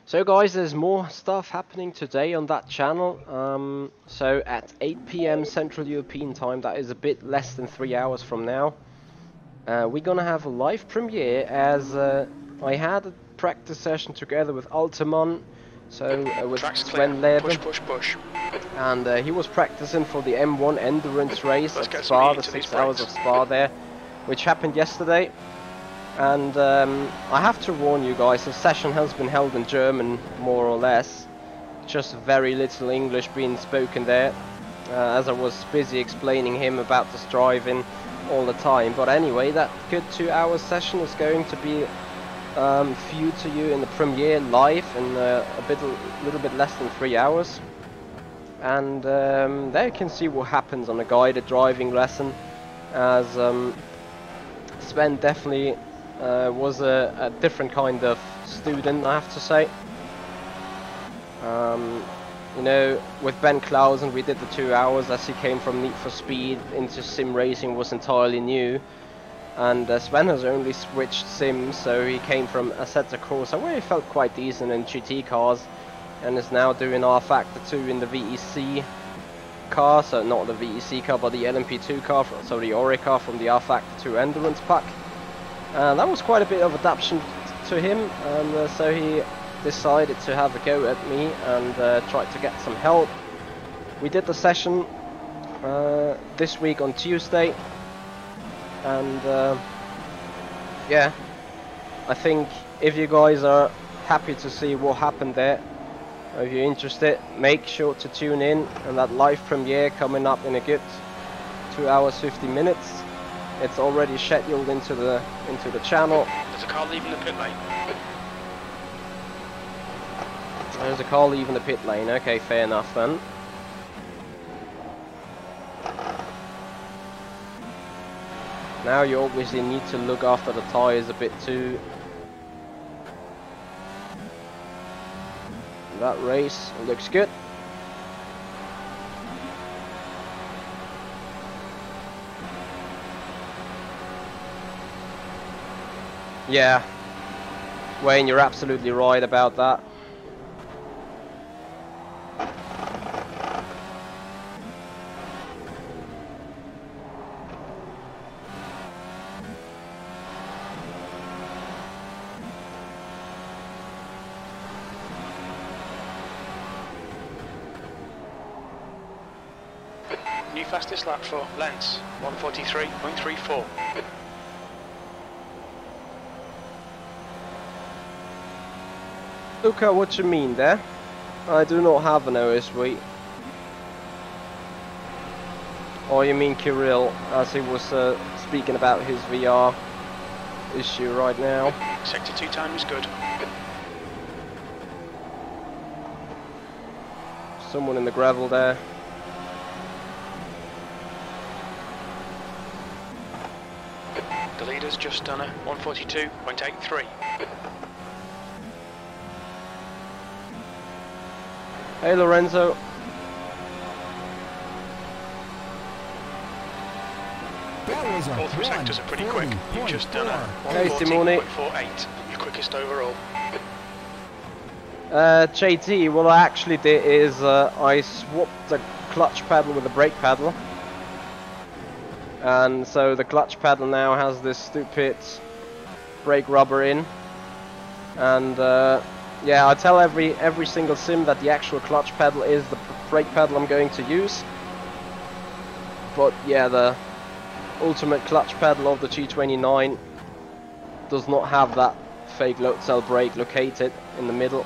So guys, there's more stuff happening today on that channel. So at 8 PM Central European time, that is a bit less than 3 hours from now, we're gonna have a live premiere as I had a practice session together with Altemann, so with Sven Leben, push. and he was practicing for the M1 endurance race at Spa, the 6 hours of Spa there, which happened yesterday. And I have to warn you guys, the session has been held in German, more or less. Just very little English being spoken there, as I was busy explaining him about this driving all the time. But anyway, that good 2 hour session is going to be viewed to you in the premiere live in a little bit less than 3 hours. And there you can see what happens on a guided driving lesson, as Sven definitely was a different kind of student, I have to say. You know, with Ben Clausen we did the 2 hours, as he came from Need for Speed into sim racing, was entirely new. And Sven has only switched sims, so he came from Assetto Corsa, where he felt quite decent in GT cars, and is now doing rFactor 2 in the VEC car, so not the VEC car, but the LMP2 car, so the Ori car from the rFactor 2 Endurance pack. That was quite a bit of adaptation to him, and so he decided to have a go at me and tried to get some help. We did the session this week on Tuesday, and yeah, I think if you guys are happy to see what happened there, if you're interested, make sure to tune in, and that live premiere coming up in a good 2 hours 50 minutes. It's already scheduled into the channel. There's a car leaving the pit lane. There's a car leaving the pit lane. Okay, fair enough then. Now you obviously need to look after the tyres a bit too. That race looks good. Yeah, Wayne, you're absolutely right about that. New fastest lap for Lens, 1:43.34. Look at what you mean there. I do not have an OSV. Or you mean Kirill, as he was speaking about his VR issue right now. Sector 2 time is good. Someone in the gravel there. The leader's just done a 1:42.83. Hey Lorenzo. All three sectors are pretty quick. You've just done a Hey Simone. 1:14.48. Your quickest overall. JT, what I actually did is I swapped the clutch pedal with the brake pedal. And so the clutch pedal now has this stupid brake rubber in. And yeah, I tell every single sim that the actual clutch pedal is the brake pedal I'm going to use. But yeah, the ultimate clutch pedal of the G29 does not have that fake load cell brake located in the middle.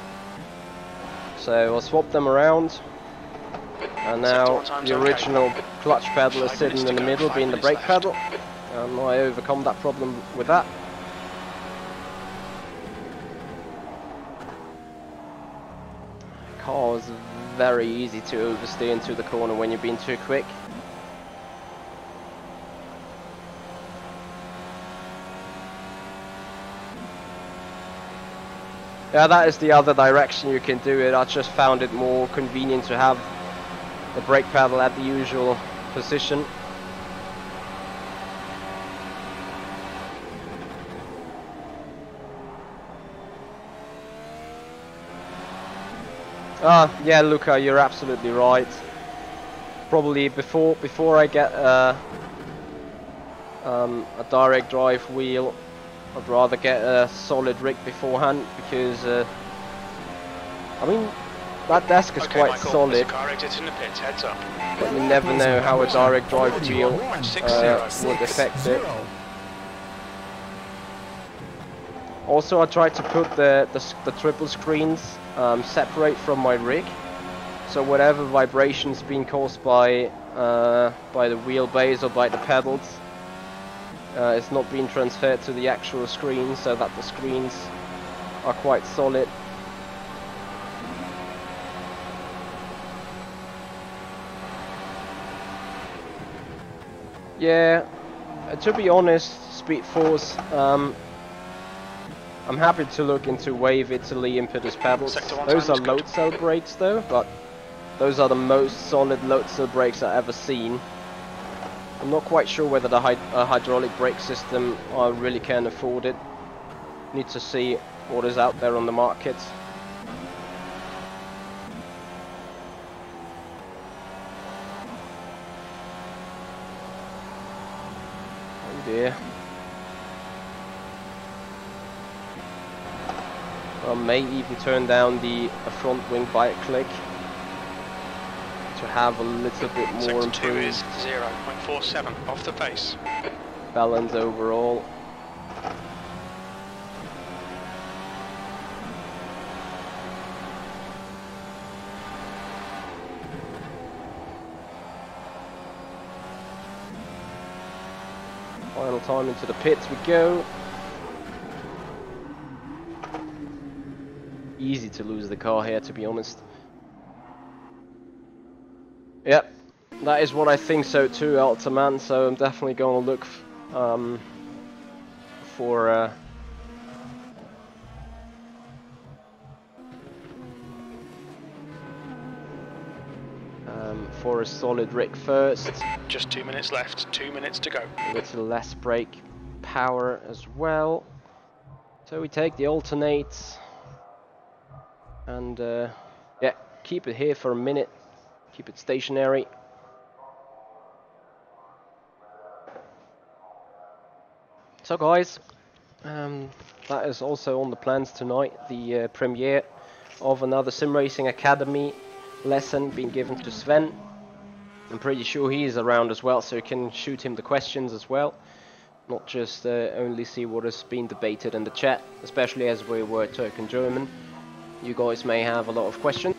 So I'll swap them around. And now the original clutch pedal is sitting in the middle, being the brake pedal. And I overcome that problem with that. Car is very easy to oversteer into the corner when you're being too quick. Yeah, that is the other direction you can do it. I just found it more convenient to have the brake pedal at the usual position. Yeah, Luca, you're absolutely right. Probably before I get a direct drive wheel, I'd rather get a solid rig beforehand, because I mean, that desk is quite Michael, solid, car exit in the pits, heads up. but you never know how a direct drive wheel would affect it. Also, I tried to put the triple screens separate from my rig, so whatever vibrations being caused by the wheelbase or by the pedals, it's not being transferred to the actual screen, so that the screens are quite solid. Yeah, to be honest, Speed Force, I'm happy to look into Wave Italy impetus pedals. Those are load cell brakes though, but those are the most solid load cell brakes I've ever seen. I'm not quite sure whether the hydraulic brake system, I really can afford it. Need to see what is out there on the market. Oh dear. I may even turn down the front wing bike click to have a little bit more Sector 2 is improved 0.47 off the pace. balance overall. Final time into the pits we go. Easy to lose the car here, to be honest. Yep, that is what I think so too, Ultraman. So I'm definitely going to look for a solid rig first. Just 2 minutes left, 2 minutes to go. A little less brake power as well. So we take the alternates and yeah, keep it here for a minute. Keep it stationary. So guys, that is also on the plans tonight, the premiere of another SimRacing Academy lesson being given to Sven. I'm pretty sure he is around as well, so you can shoot him the questions as well. Not just only see what has been debated in the chat, especially as we were talking German. You guys may have a lot of questions.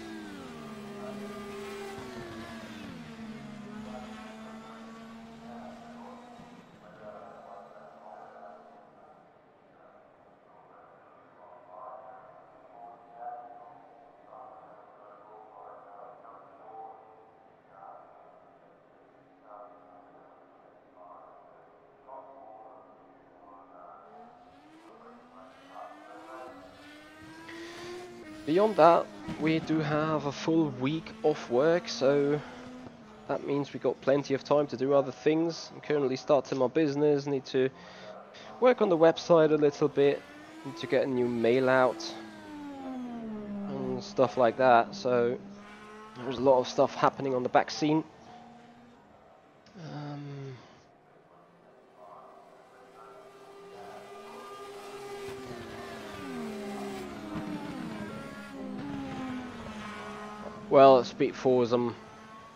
Beyond that, we do have a full week off work, so that means we got plenty of time to do other things. I'm currently starting my business, need to work on the website a little bit, need to get a new mail out and stuff like that, so there's a lot of stuff happening on the back scene. Well, Speed Force, I'm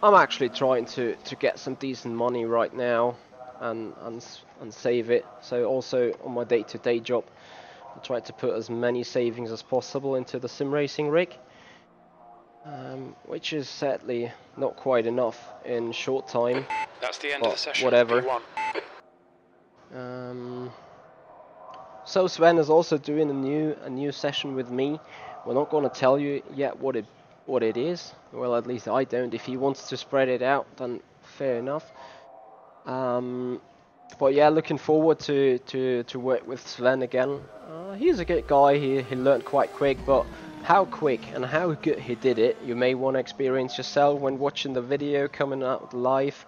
actually trying to get some decent money right now and save it. So also on my day-to-day job, I try to put as many savings as possible into the sim racing rig. which is sadly not quite enough in short time. That's the end of the session. Whatever. P1. So Sven is also doing a new session with me. We're not going to tell you yet what it is. Well, at least I don't. If he wants to spread it out, then fair enough. But yeah, looking forward to work with Sven again. He's a good guy. He learned quite quick, but how quick and how good he did it, you may want to experience yourself when watching the video coming out live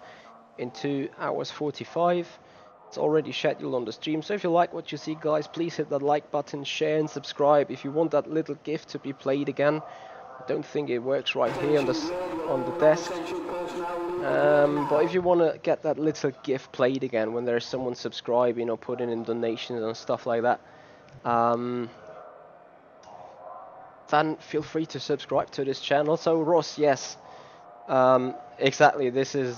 in 2 hours 45. It's already scheduled on the stream, so if you like what you see, guys, please hit that like button, share and subscribe. If you want that little GIF to be played again, I don't think it works right here on the desk. But if you want to get that little GIF played again when there's someone subscribing or putting in donations and stuff like that, then feel free to subscribe to this channel. So Ross, yes, exactly, this is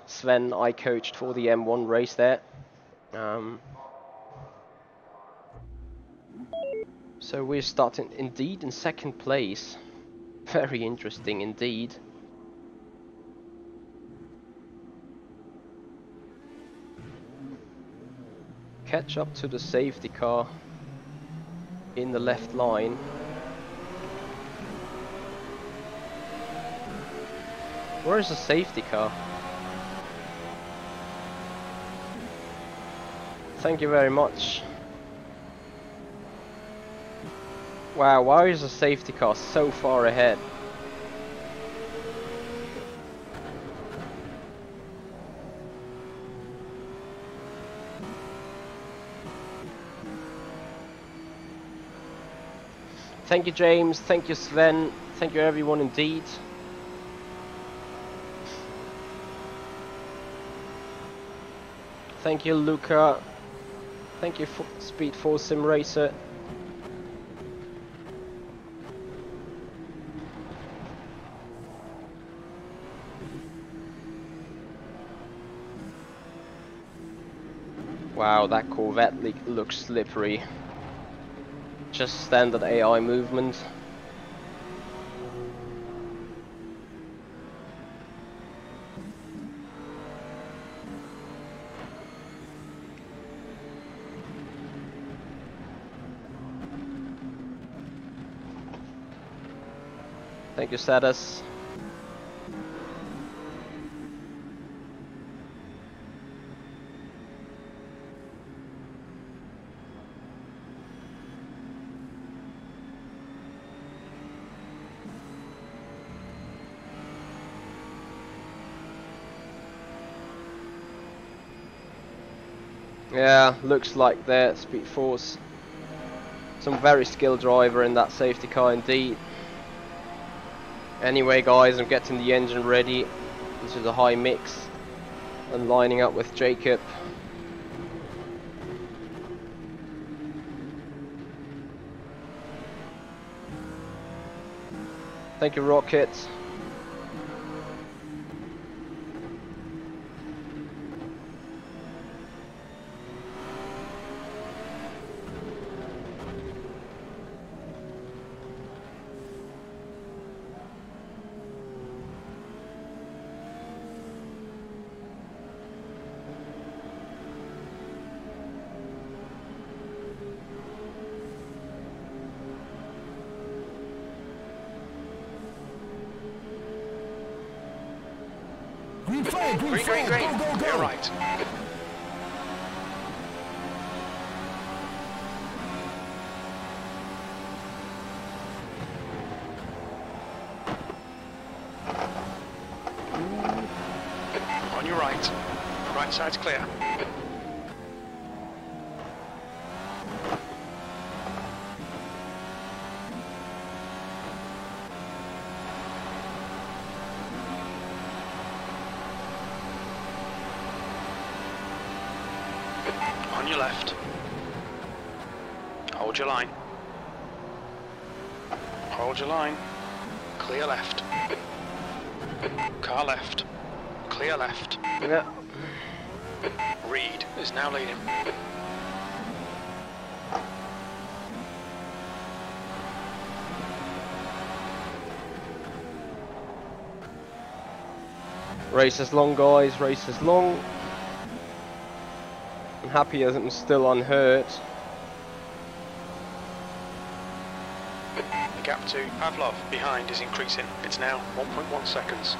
Sven I coached for the M1 race there. So we're starting indeed in second place. Very interesting indeed. Catch up to the safety car in the left line. Where is the safety car? Thank you very much. Wow, why is the safety car so far ahead? Thank you, James. Thank you, Sven. Thank you, everyone, indeed. Thank you, Luca. Thank you, Speed Force Sim Racer. Wow, that Corvette looks slippery. Just standard AI movement. Thank you, Status. Yeah, looks like their Speed Force. Some very skilled driver in that safety car indeed. Anyway guys, I'm getting the engine ready. This is a high mix. And lining up with Jacob. Thank you, Rocket. Green flag, green flag, go, go, go. You're right. On your right. Right side's clear. On your left. Hold your line. Hold your line. Clear left. Car left. Clear left. Yeah. Reed is now leading. Race is long, guys, race is long. I'm happy as I'm still unhurt. The gap to Pavlov behind is increasing. It's now 1.1 seconds.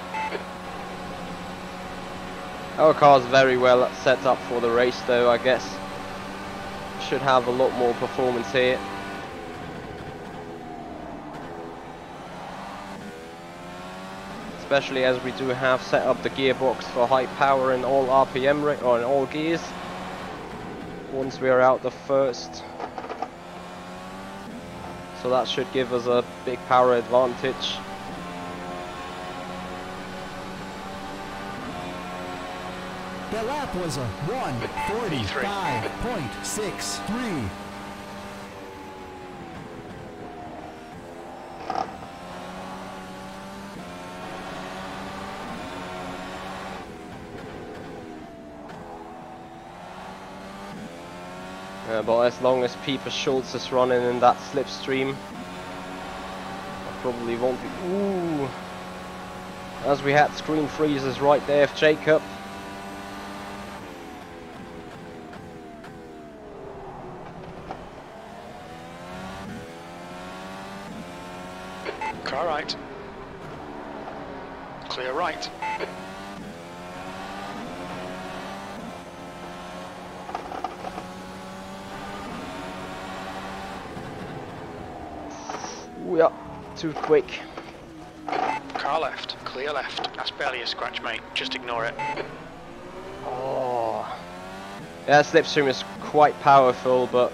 Our car's very well set up for the race though, I guess. Should have a lot more performance here. Especially as we do have set up the gearbox for high power in all RPM or in all gears. Once we are out the first. So that should give us a big power advantage. The lap was a 1:45.63. But as long as Peter Schultz is running in that slipstream, I probably won't be. Ooh! As we had screen freezes right there, Jacob. Car right. Clear right. Yeah, too quick. Car left. Clear left. That's barely a scratch, mate. Just ignore it. Oh. Yeah, slipstream is quite powerful, but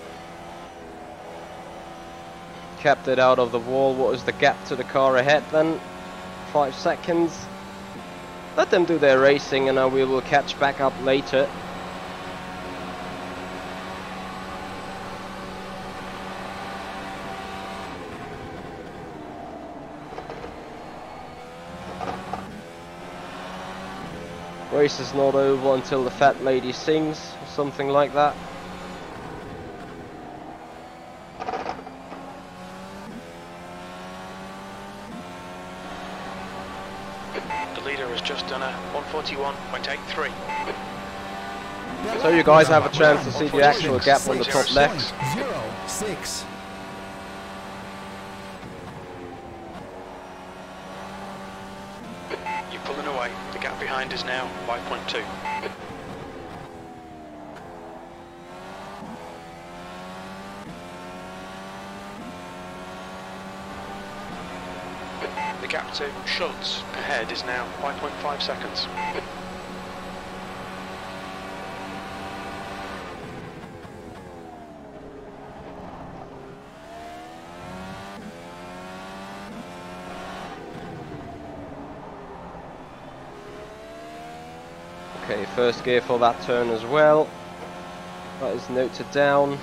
kept it out of the wall. What is the gap to the car ahead then? 5 seconds. Let them do their racing and we will catch back up later. Race is not over until the fat lady sings, or something like that. The leader has just done a 141.83. So you guys have a chance to see the actual gap on the top left. 0.06. You're pulling away. The gap behind is now 5.2. The gap to Schultz ahead is now 5.5 seconds. Okay, first gear for that turn as well. That is noted down.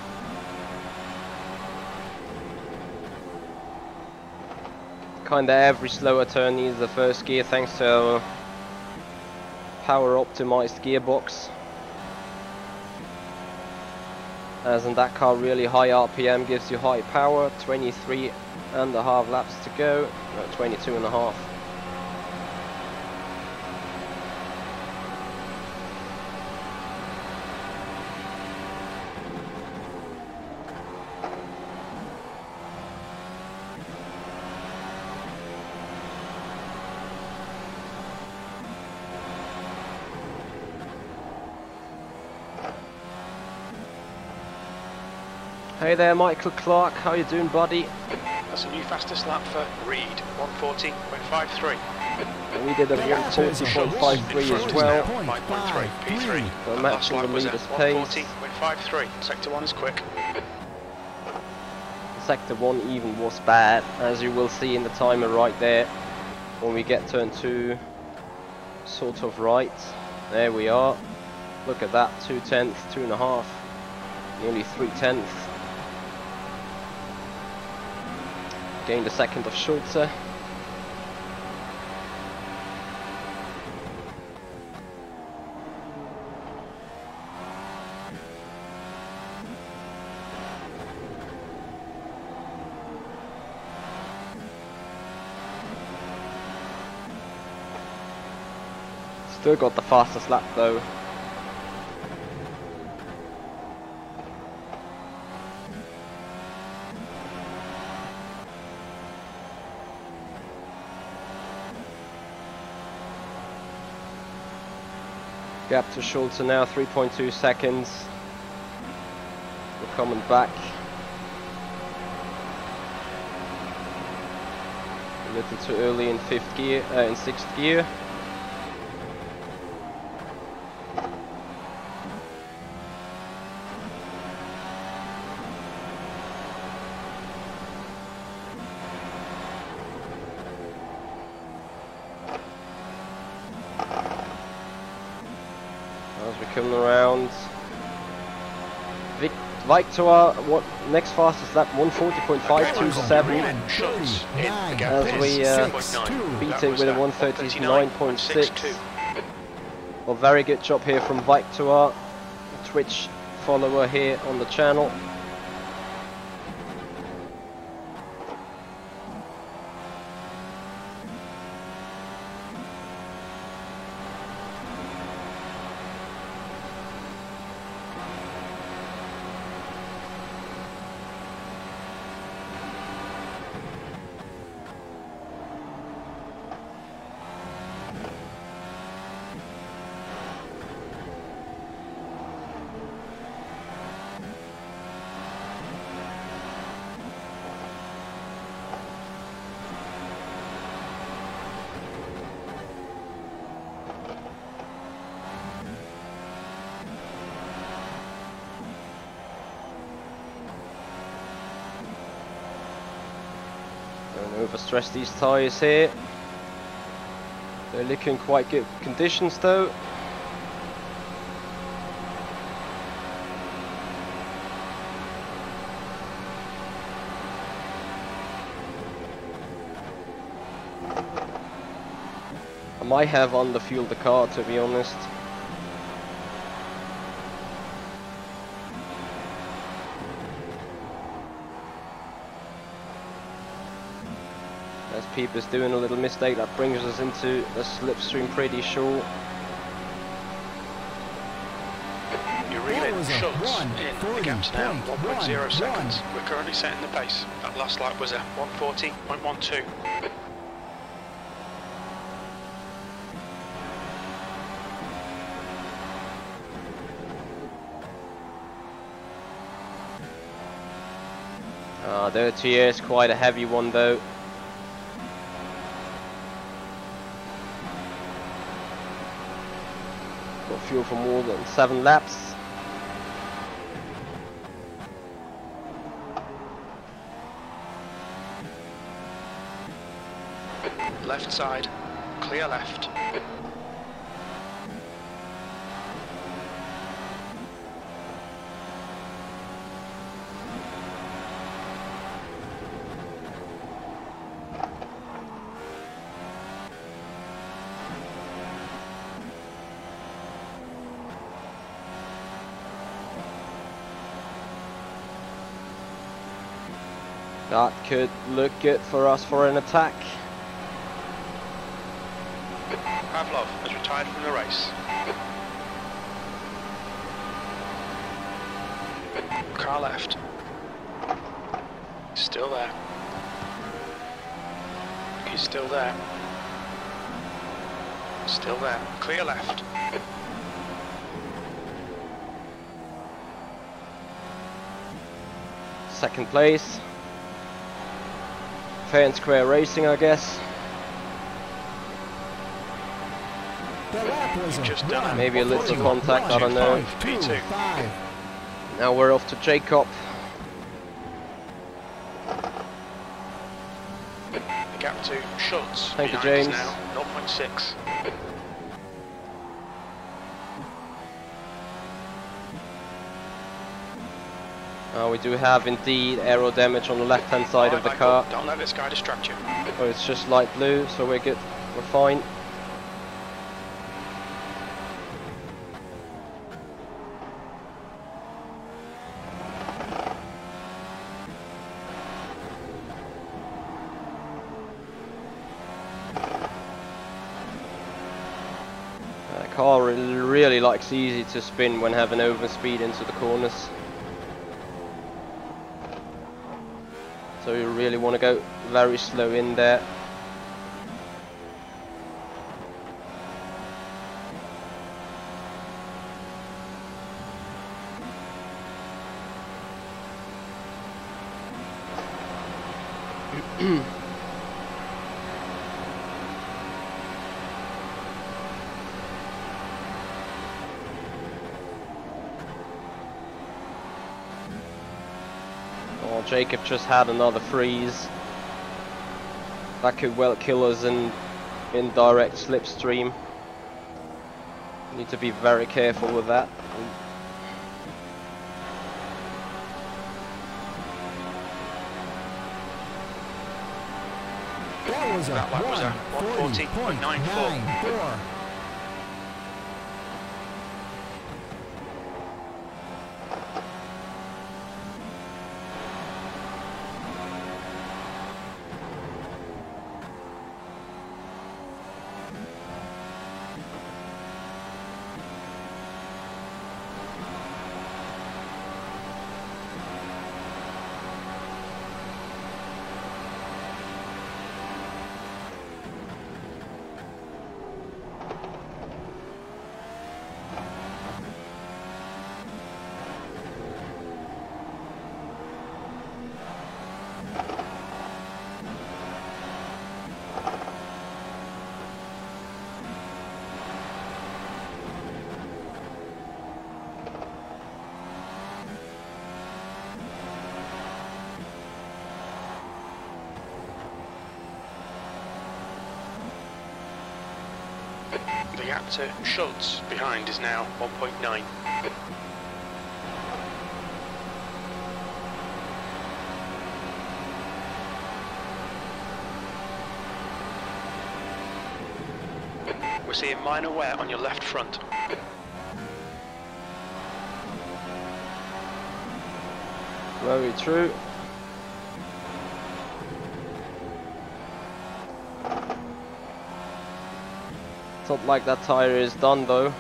Kinda every slower turn needs the first gear thanks to our power optimized gearbox. As in that car really high RPM gives you high power, 23.5 laps to go, no, 22.5. Hey there, Michael Clark. How you doing, buddy? That's a new fastest lap for Reed, 140.53. And we did a 140.53 as well. 5.3, P3. So Last matching the lap was at leader's pace. 140.53. Sector 1 is quick. Sector 1 even was bad, as you will see in the timer right there. When we get turn 2, sort of right. There we are. Look at that, 2/10, 2.5, nearly 3/10. Gained a second of Schulze. Still got the fastest lap though. Gap to Schulze now, 3.2 seconds. We're coming back. A little too early in sixth gear. As we come around, Victor, what next fastest lap? 140.527. Schultz in the gap As we beat it with a 139.6. 139.6. Well, very good job here from Victor, Twitch follower here on the channel. Don't overstress these tyres here. They're looking quite good conditions though. I might have underfueled the car, to be honest. As Peep is doing a little mistake that brings us into the slipstream pretty sure. You're reeling Schultz in the gaps now, 1.0 seconds. We're currently setting the pace. That last lap was a 140.12. Their TR is quite a heavy one though. Got fuel for more than 7 laps. Left side, clear left. That could look good for us for an attack. Pavlov has retired from the race. Car left. Still there. He's still there. Still there. Clear left. Second place. Fair and square racing, I guess. Just done. Maybe a little contact, I don't know. P2. Now we're off to Jacob. The gap to Schultz. Thank you, Behind us James. Now 0.6. We do have indeed aero damage on the left hand side of the car. Don't let this guy distract you. Oh, it's just light blue, so we're good. We're fine. car really likes easy to spin when having overspeed into the corners. So you really want to go very slow in there. Oh, Jacob just had another freeze. That could well kill us in direct slipstream. Need to be very careful with that. That was a 140.94. The gap to Schultz behind is now 1.9. We're seeing minor wear on your left front. Very true. It's not like that tire is done though.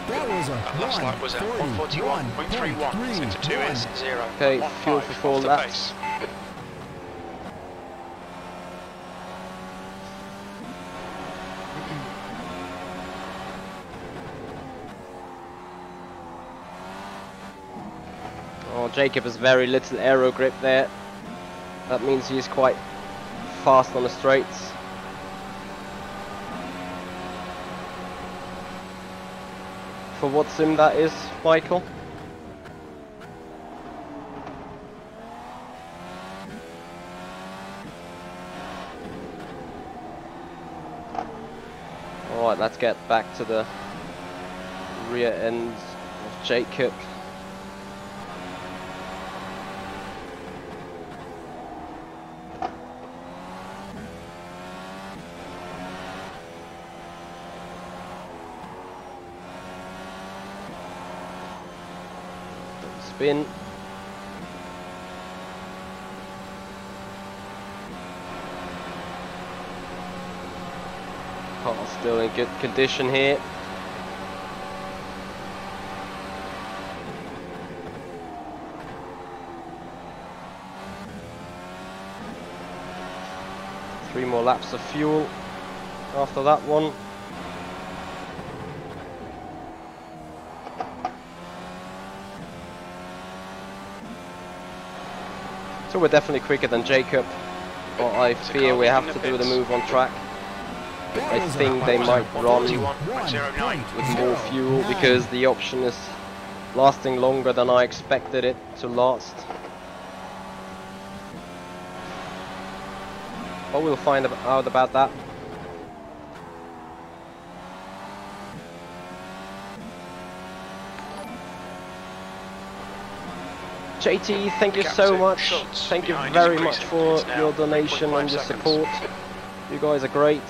That was a last lap was a 141.31. Sector 2 is 0. Okay, fuel for 4 laps. Oh, Jacob has very little aero grip there. That means he's quite fast on the straights. For what sim that is, Michael? Alright, let's get back to the rear end of Jacob. Spin. Car's still in good condition here. Three more laps of fuel after that one. So we're definitely quicker than Jacob, but I fear we have to do the move on track. I think they might run with more fuel because the option is lasting longer than I expected it to last. But we'll find out about that. JT, thank you so much. Thank you very much for your donation and your support. You guys are great.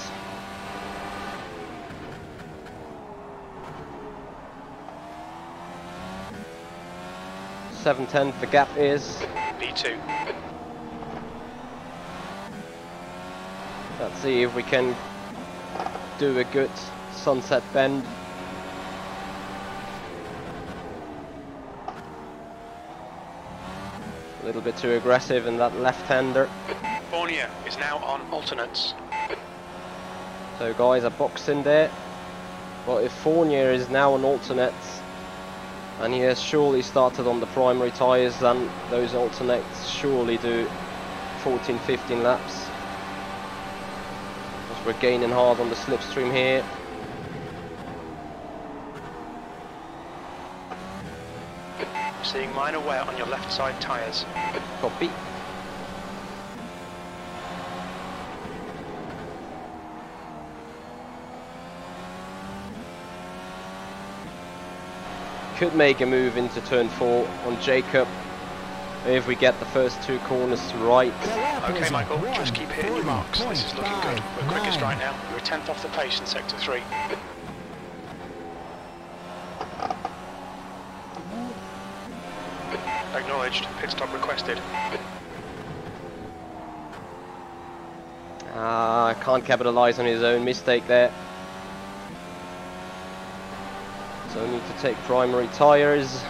.710 the gap is. P2. Let's see if we can do a good sunset bend. A little bit too aggressive in that left-hander. Fournier is now on alternates. So guys are boxing there. But if Fournier is now on alternates, and he has surely started on the primary tyres, then those alternates surely do 14-15 laps. As we're gaining hard on the slipstream here. Seeing minor wear on your left side tyres. Copy. Could make a move into turn 4 on Jacob if we get the first 2 corners right. Okay, Michael, just keep hitting your marks. This is looking good. We're quickest right now. You're a 10th off the pace in sector 3. Acknowledged. Pit stop requested. Can't capitalise on his own mistake there. So need to take primary tyres.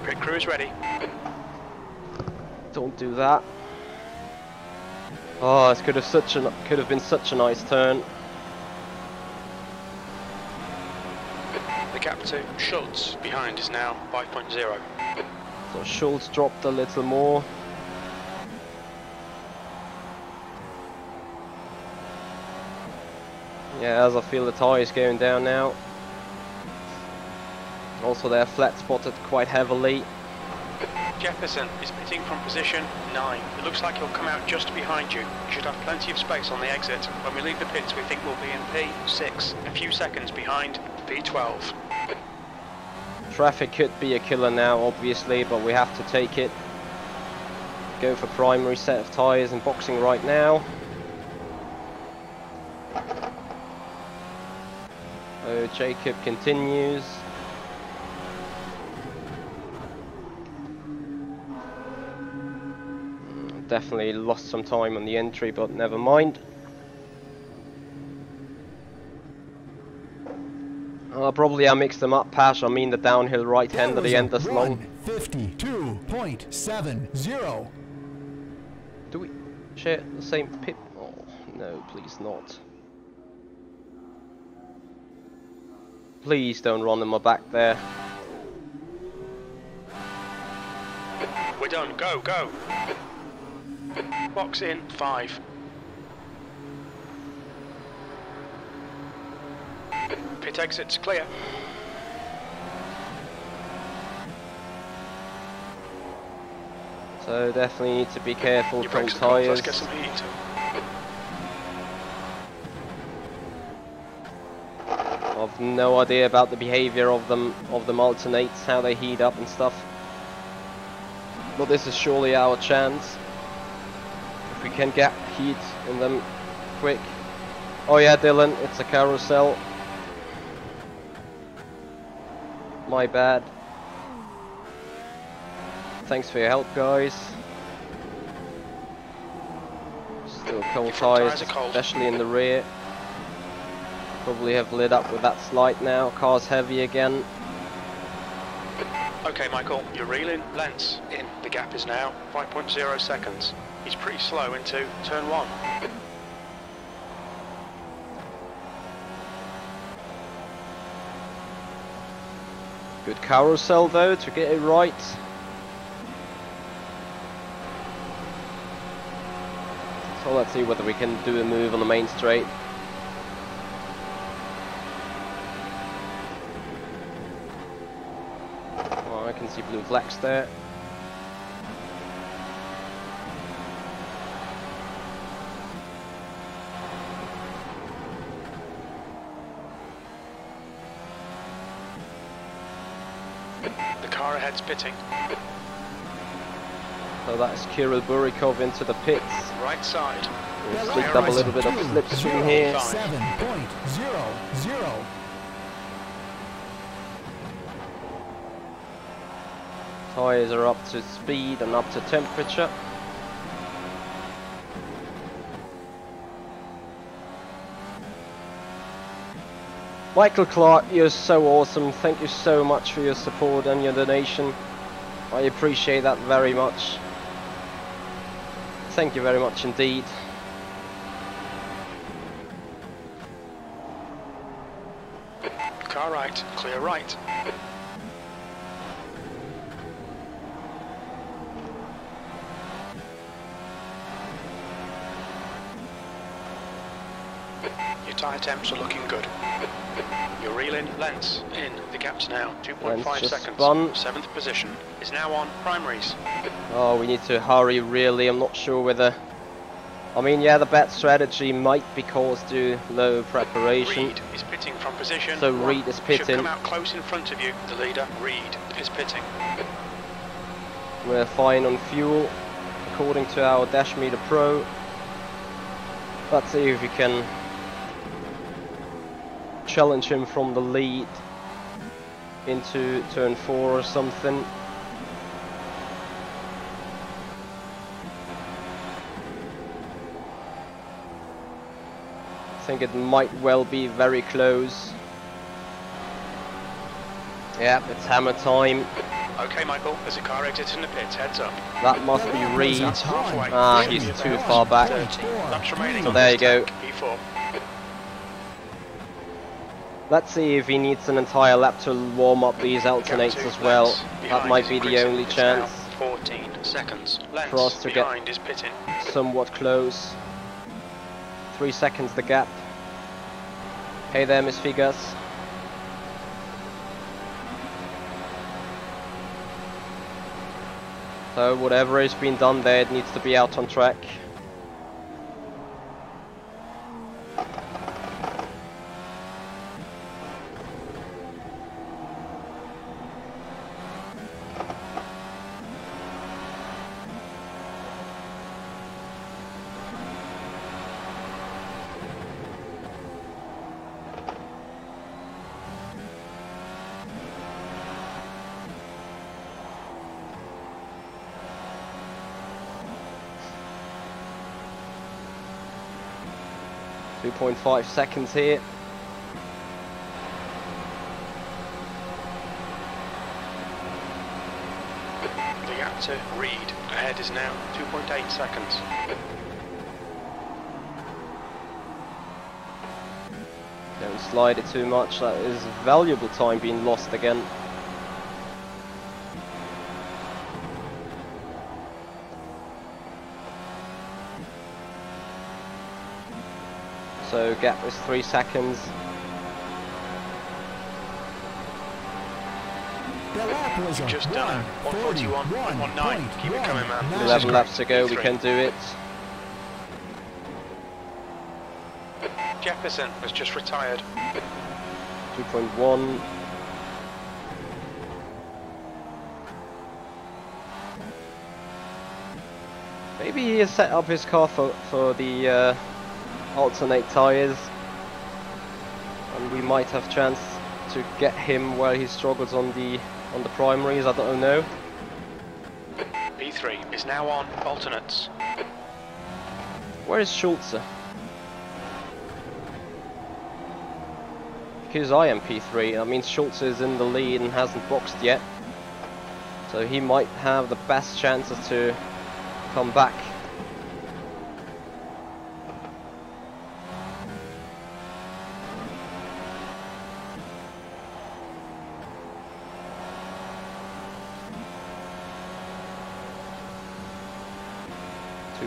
Pit crew is ready. Don't do that. Oh, this could have been such a nice turn. The gap to Schultz behind is now 5.0. So Schultz dropped a little more. Yeah, as I feel the tyres going down now. Also they're flat spotted quite heavily. Jefferson is pitting from position 9. It looks like he'll come out just behind you. You should have plenty of space on the exit. When we leave the pits, we think we'll be in P6, a few seconds behind P12. Traffic could be a killer now, obviously, but we have to take it. Go for primary set of tyres and boxing right now. Oh, Jacob continues. Definitely lost some time on the entry, but never mind. Probably I mixed them up, Pash. I mean the downhill right-hander, the end that's long. 52.70. Do we share the same pit? Oh, no, please not. Please don't run in my back there. We're done. Go, go. Box in 5. Pit exits clear. So definitely need to be careful Your from brakes are cold. tyres. Let's get some heat. I've no idea about the behaviour of them alternates, how they heat up and stuff. But this is surely our chance. If we can get heat in them quick. Oh yeah, Dylan, it's a carousel. My bad. Thanks for your help, guys. Still cold tyres, especially in the rear. Probably have lit up with that slide now. Car's heavy again. Okay, Michael, you're reeling. Lens in. The gap is now 5.0 seconds. He's pretty slow into turn 1. Good carousel though to get it right. So let's see whether we can do a move on the main straight. Oh, I can see blue flags there. The car ahead's pitting. So that's Kirill Burikov into the pits. Right side. Bell Slicked Lap up a was little bit of slipstream here. 7.00. Tyres are up to speed and up to temperature. Michael Clark, you're so awesome. Thank you so much for your support and your donation. I appreciate that very much. Thank you very much indeed. Car right, clear right. Your tyre temps are looking good. You're reeling lengths in. The gap's now 2.5 Lengths just seconds. spun. 7th position is now on primaries. Oh, we need to hurry really. I'm not sure whether... I mean, yeah, the bad strategy might be caused due low preparation. Reed is pitting from position. So one. Reed is pitting. Should come out close in front of you. The leader, Reed, is pitting. We're fine on fuel, according to our Dash Meter Pro. Let's see if we can challenge him from the lead into turn 4 or something. I think it might well be very close. Yeah, it's hammer time. Okay, Michael, there's a car exiting the pits. Heads up. That must be Reed. Halfway. Ah, he's too far back. 30 laps remaining So on there this you go. tank. P4. Let's see if he needs an entire lap to warm up these alternates as well. That might be the only chance. 14 seconds. Lens For us to get behind is pitting. somewhat close. 3 seconds the gap. Hey there, Miss Figures. So whatever has been done there, it needs to be out on track. .5 seconds here. The gap to Reed ahead is now 2.8 seconds. Don't slide it too much, that is valuable time being lost again. So gap is 3 seconds. The lap was You've just done it. 141.19. Keep it coming, man. 11 laps to go, we can do it. Jefferson has just retired. 2.1. Maybe he has set up his car for the alternate tyres, and we might have chance to get him where he struggles on the primaries. I don't know. P3 is now on alternates. Where is Schulze? Because I am P3, that means Schulze is in the lead and hasn't boxed yet, so he might have the best chances to come back.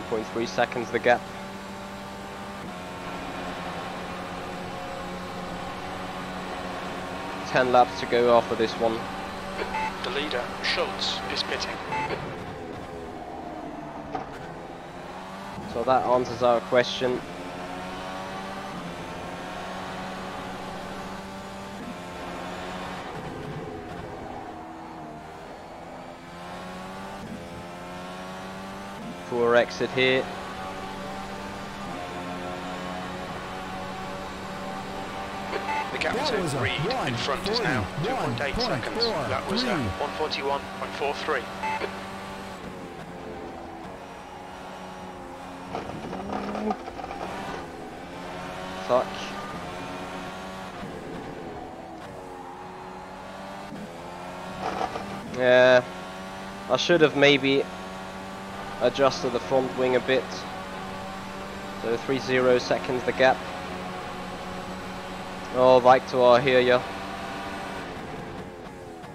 .3 seconds the gap. Ten laps to go after this one. The leader, Schultz, is pitting. So that answers our question. Poor exit here. The gap That to was a Reed in front is now 2.8 seconds. That was 141.43. Fuck. Yeah, I should have maybe adjusted the front wing a bit. So 30 seconds the gap. Oh, Victor, I hear ya.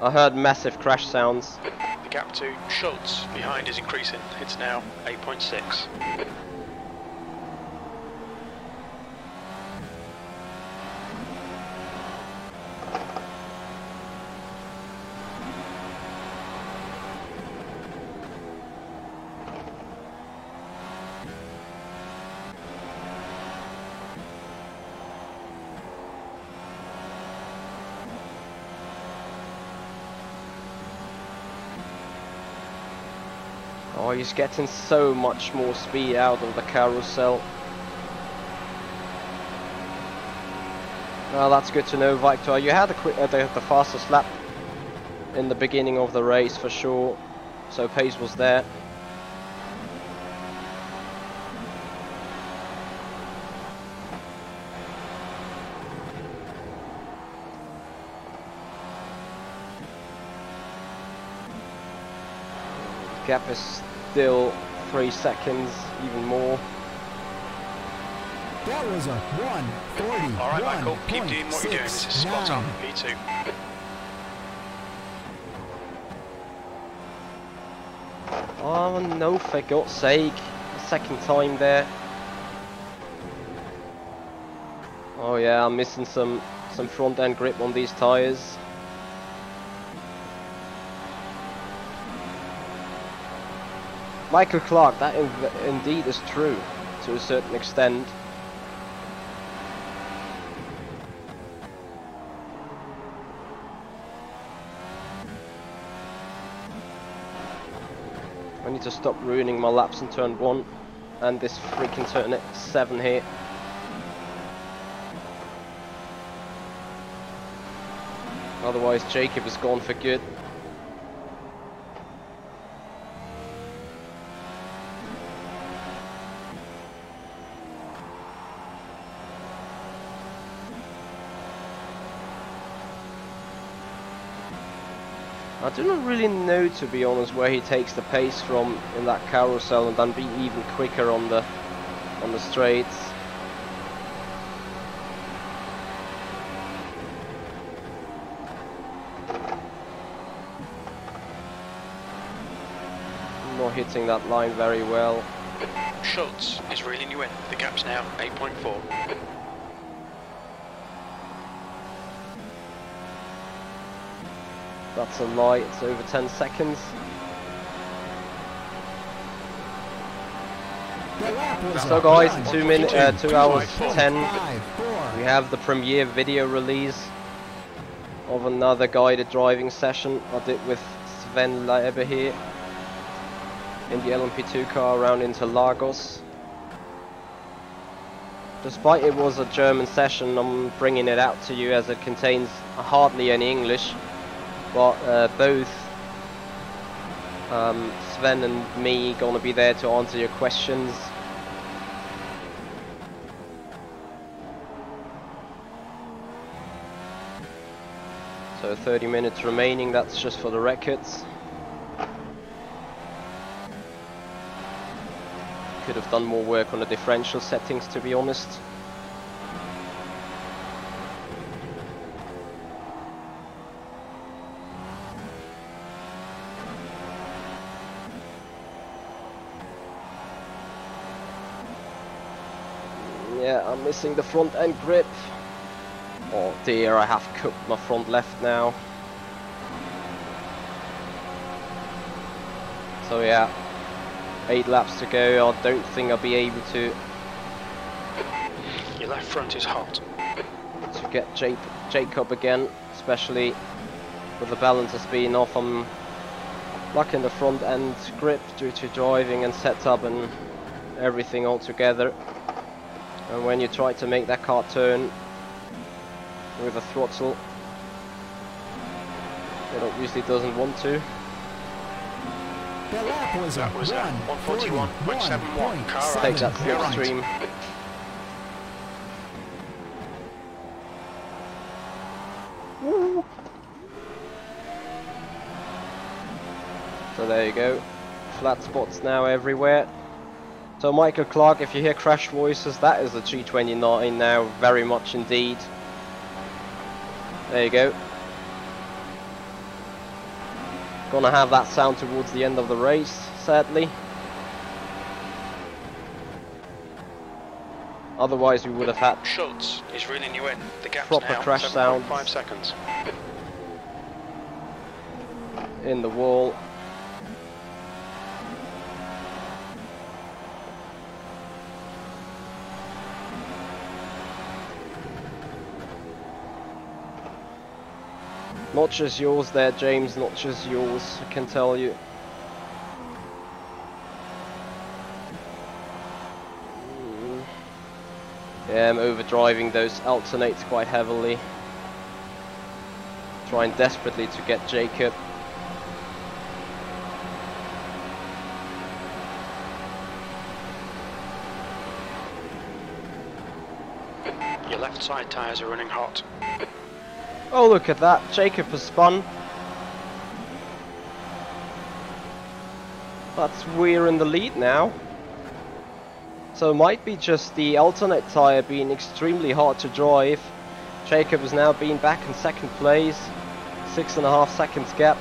I heard massive crash sounds. The gap to Schultz behind is increasing. It's now 8.6. Oh, he's getting so much more speed out of the carousel. Well, that's good to know, Victor. You had the fastest lap in the beginning of the race for sure, so pace was there. Gap is still 3 seconds, even more. That was a 1:40. Alright, Michael, keep doing what you're doing. This is spot on. P2. Oh no, for God's sake. Second time there. Oh yeah, I'm missing some front end grip on these tires. Michael Clark, that indeed is true to a certain extent. I need to stop ruining my laps in turn 1 and this freaking turn 7 here. Otherwise Jacob is gone for good. I do not really know, to be honest, where he takes the pace from in that carousel and then be even quicker on the straights. Not hitting that line very well. Schultz is reeling you in. The gap's now 8.4. That's a lie, it's over 10 seconds. So guys, 2 hours 10, we have the premiere video release of another guided driving session I did with Sven Leiber here in the LMP2 car around Interlagos. Despite it was a German session, I'm bringing it out to you as it contains hardly any English. But both Sven and me gonna be there to answer your questions. So 30 minutes remaining, that's just for the records. Could have done more work on the differential settings, to be honest. Yeah, I'm missing the front end grip. Oh dear, I have cooked my front left now. So yeah, 8 laps to go. I don't think I'll be able to Your left front is hot. to get Jacob again, especially with the balancers being off. I'm lacking the front end grip due to driving and setup and everything all together. And when you try to make that car turn with the throttle. It obviously doesn't want to. The lap was That was a 141.71. Car Takes that You're right. slipstream. Woo. So there you go. Flat spots now everywhere. So Michael Clark, if you hear crash voices, that is the G29 now, very much indeed. There you go. Gonna have that sound towards the end of the race, sadly. Otherwise we would have had Schultz is reeling you in. The gap's proper now crash 7.5 sounds seconds. in the wall. Not just yours there, James, not just yours, I can tell you. Yeah, I'm overdriving those alternates quite heavily. Trying desperately to get Jacob. Your left side tyres are running hot. Oh, look at that, Jacob has spun. But we're in the lead now. So it might be just the alternate tyre being extremely hard to drive. Jacob has now been back in second place. 6.5 seconds gap.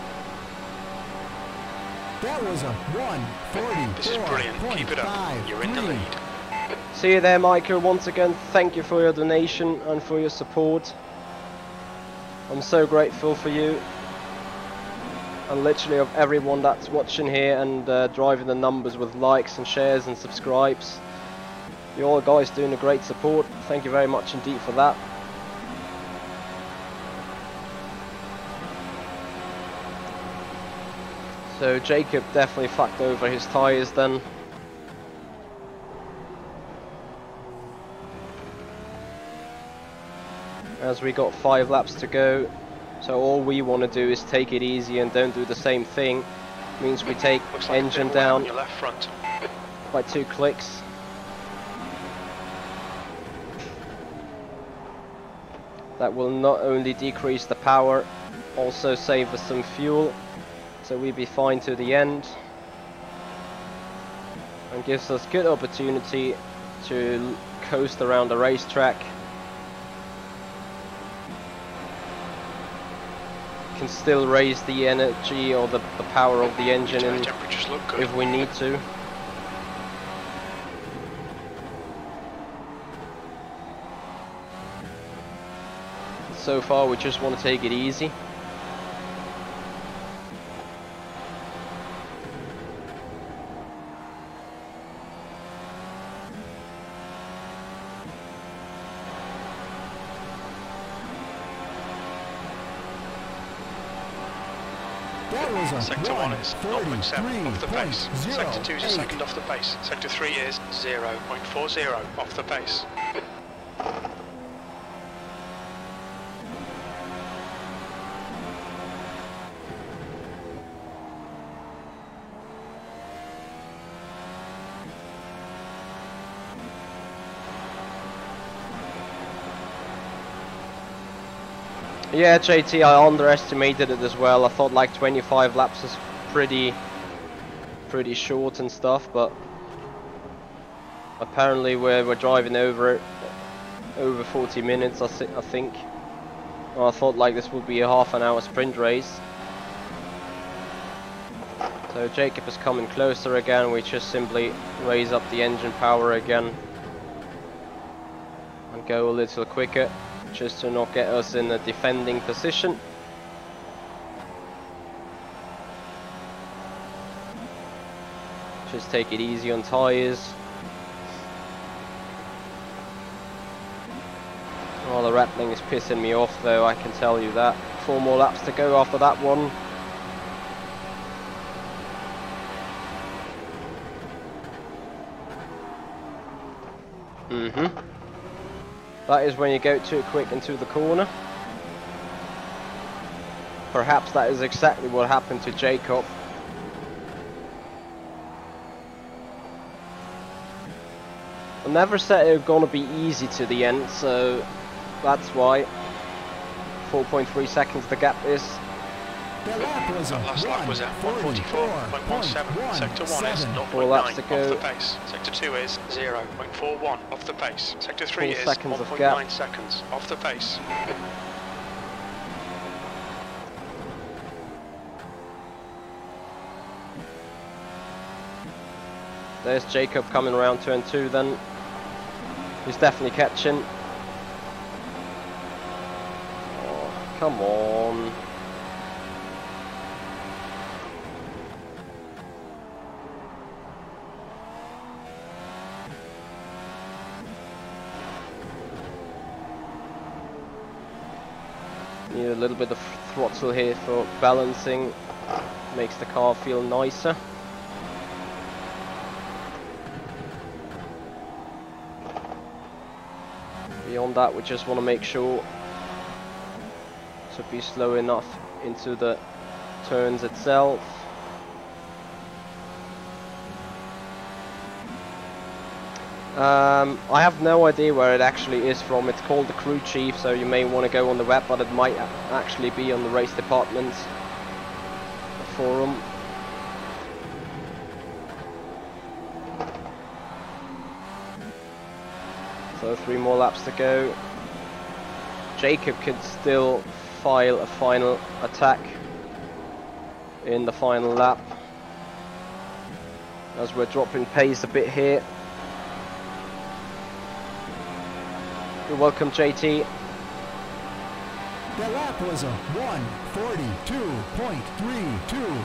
That was a 1:44.53. This is brilliant. Keep it up. You're in the lead. See you there, Michael. Once again, thank you for your donation and for your support. I'm so grateful for you. And literally of everyone that's watching here and driving the numbers with likes and shares and subscribes. You all guys doing a great support. Thank you very much indeed for that. So Jacob definitely fucked over his tyres then. As we got 5 laps to go. So all we want to do is take it easy and don't do the same thing. Means we take Looks like engine a bit of wear on down your left front. by 2 clicks. That will not only decrease the power, also save us some fuel. So we'll be fine to the end. And gives us good opportunity to coast around the racetrack. Can still raise the energy or the power of the engine Tyre in temperatures look good. if we need to. So far we just want to take it easy. That was a Sector 1 is 0.7 off the pace. Sector 2 is a 1:43.08. second off the pace. Sector 3 is 0.40 off the pace. Yeah, JT, I underestimated it as well. I thought like 25 laps is pretty short and stuff, but apparently we're driving over 40 minutes. I think. Well, I thought like this would be a half an hour sprint race. So Jacob is coming closer again. We just simply raise up the engine power again and go a little quicker, just to not get us in a defending position. Just take it easy on tyres. Oh, the rattling is pissing me off though, I can tell you that. 4 more laps to go after that one. That is when you go too quick into the corner. perhaps that is exactly what happened to Jacob. I never said it was gonna be easy to the end, so that's why. 4.3 seconds the gap is. The lap was That last lap was at 144.17. Sector 1 is 4 laps 0.9 to off go. the pace. Sector 2 is 0.41 off the pace. Sector 3 4 is seconds of gap. 1.9 seconds off the pace. There's Jacob coming around turn 2 then. He's definitely catching. Oh, come on. Need a little bit of throttle here for balancing. Makes the car feel nicer. Beyond that, we just want to make sure to be slow enough into the turns itself. I have no idea where it actually is from. It's called the crew chief, so you may want to go on the web, but it might actually be on the race department's forum. So 3 more laps to go. Jacob could still file a final attack in the final lap, as we're dropping pace a bit here. You're welcome, JT. The lap was a 1:42.32.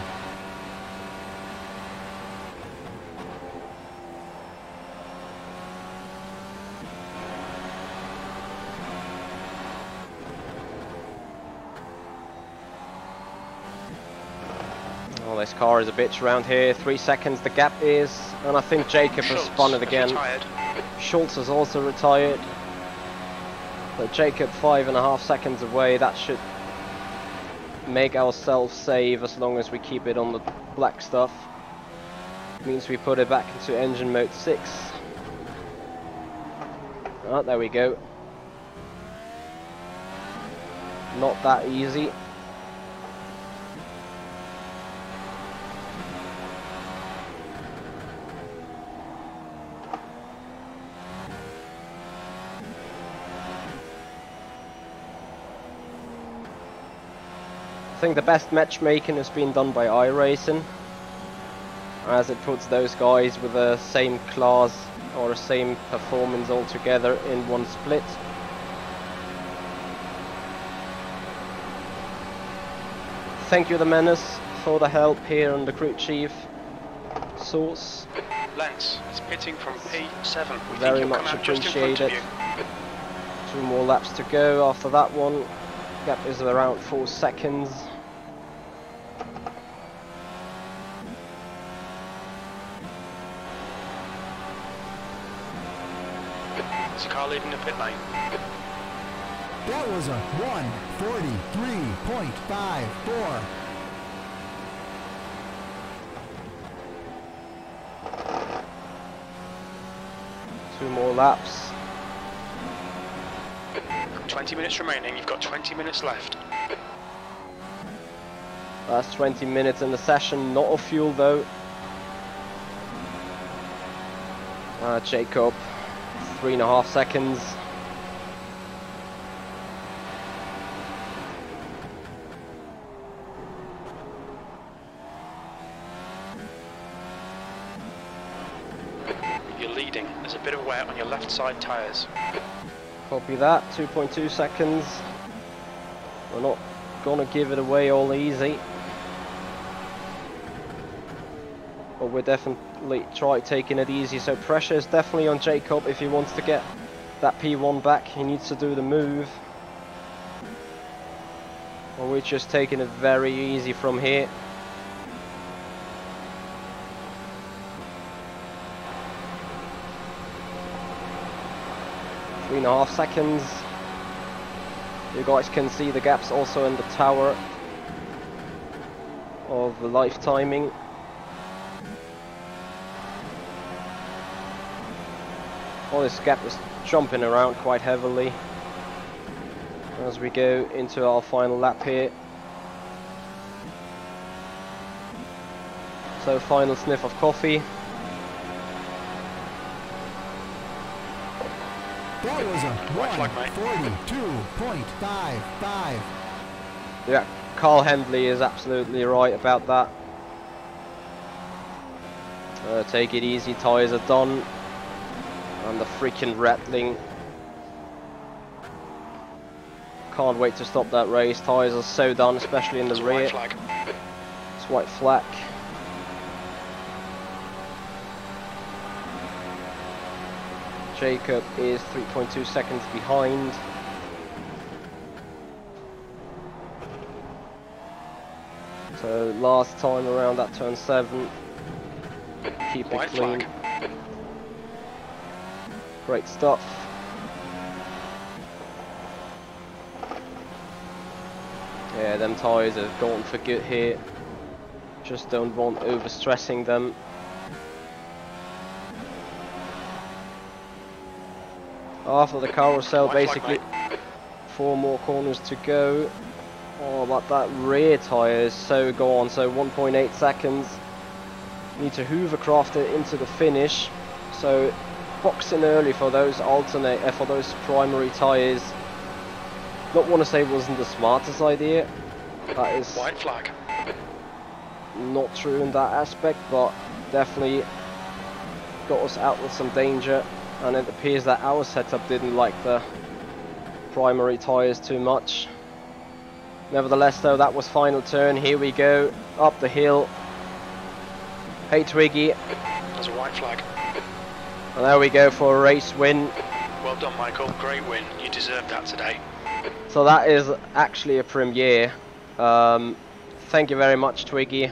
Oh, this car is a bitch around here. 3 seconds the gap is, and I think Jacob has spun it again. Schultz has also retired. But Jacob 5.5 seconds away. That should make ourselves save as long as we keep it on the black stuff. Means we put it back into engine mode 6. Oh, there we go. Not that easy. I think the best matchmaking has been done by iRacing, as it puts those guys with the same class or the same performance all together in one split. Thank you, the Menace, for the help here on the crew chief source. Lance is pitting from P7. We Very think much come out just in front appreciated. of you. 2 more laps to go after that one. Gap is around 4 seconds. There's a car leaving the pit lane. That was a 1:43.54. Two more laps. 20 minutes remaining, you've got 20 minutes left. That's 20 minutes in the session, not of fuel though. Jacob, 3.5 seconds. You're leading. There's a bit of wear on your left side tyres. Copy that, 2.2 seconds. We're not gonna give it away all easy. But we're definitely try taking it easy, so pressure is definitely on Jacob if he wants to get that P1 back. He needs to do the move. Well, we're just taking it very easy from here. Three and a half seconds. You guys can see the gaps also in the tower of the life timing. Well, this gap is jumping around quite heavily as we go into our final lap here. So final sniff of coffee. That was a White flag, mate. 142.55. Yeah, Carl Hendley is absolutely right about that. Take it easy, tyres are done. And the freaking rattling. Can't wait to stop that race. Tyres are so done, especially in the rear. White flag. It's white flag. Jacob is 3.2 seconds behind. So last time around that turn 7. Keep it White clean. flag. Great stuff. Yeah, them tyres have gone for good here. Just don't want overstressing them. After the carousel, White flag, basically 4 more corners to go. Oh, but that rear tyre is so gone. So 1.8 seconds. Need to hovercraft it into the finish. So box in early for those for those primary tyres. Not want to say it wasn't the smartest idea. That is White flag. not true in that aspect, but definitely got us out with some danger. And it appears that our setup didn't like the primary tyres too much. Nevertheless though, that was final turn. Here we go, up the hill. Hey Twiggy. There's a white flag. And there we go for a race win. Well done, Michael. Great win. You deserved that today. So that is actually a premiere. Thank you very much, Twiggy.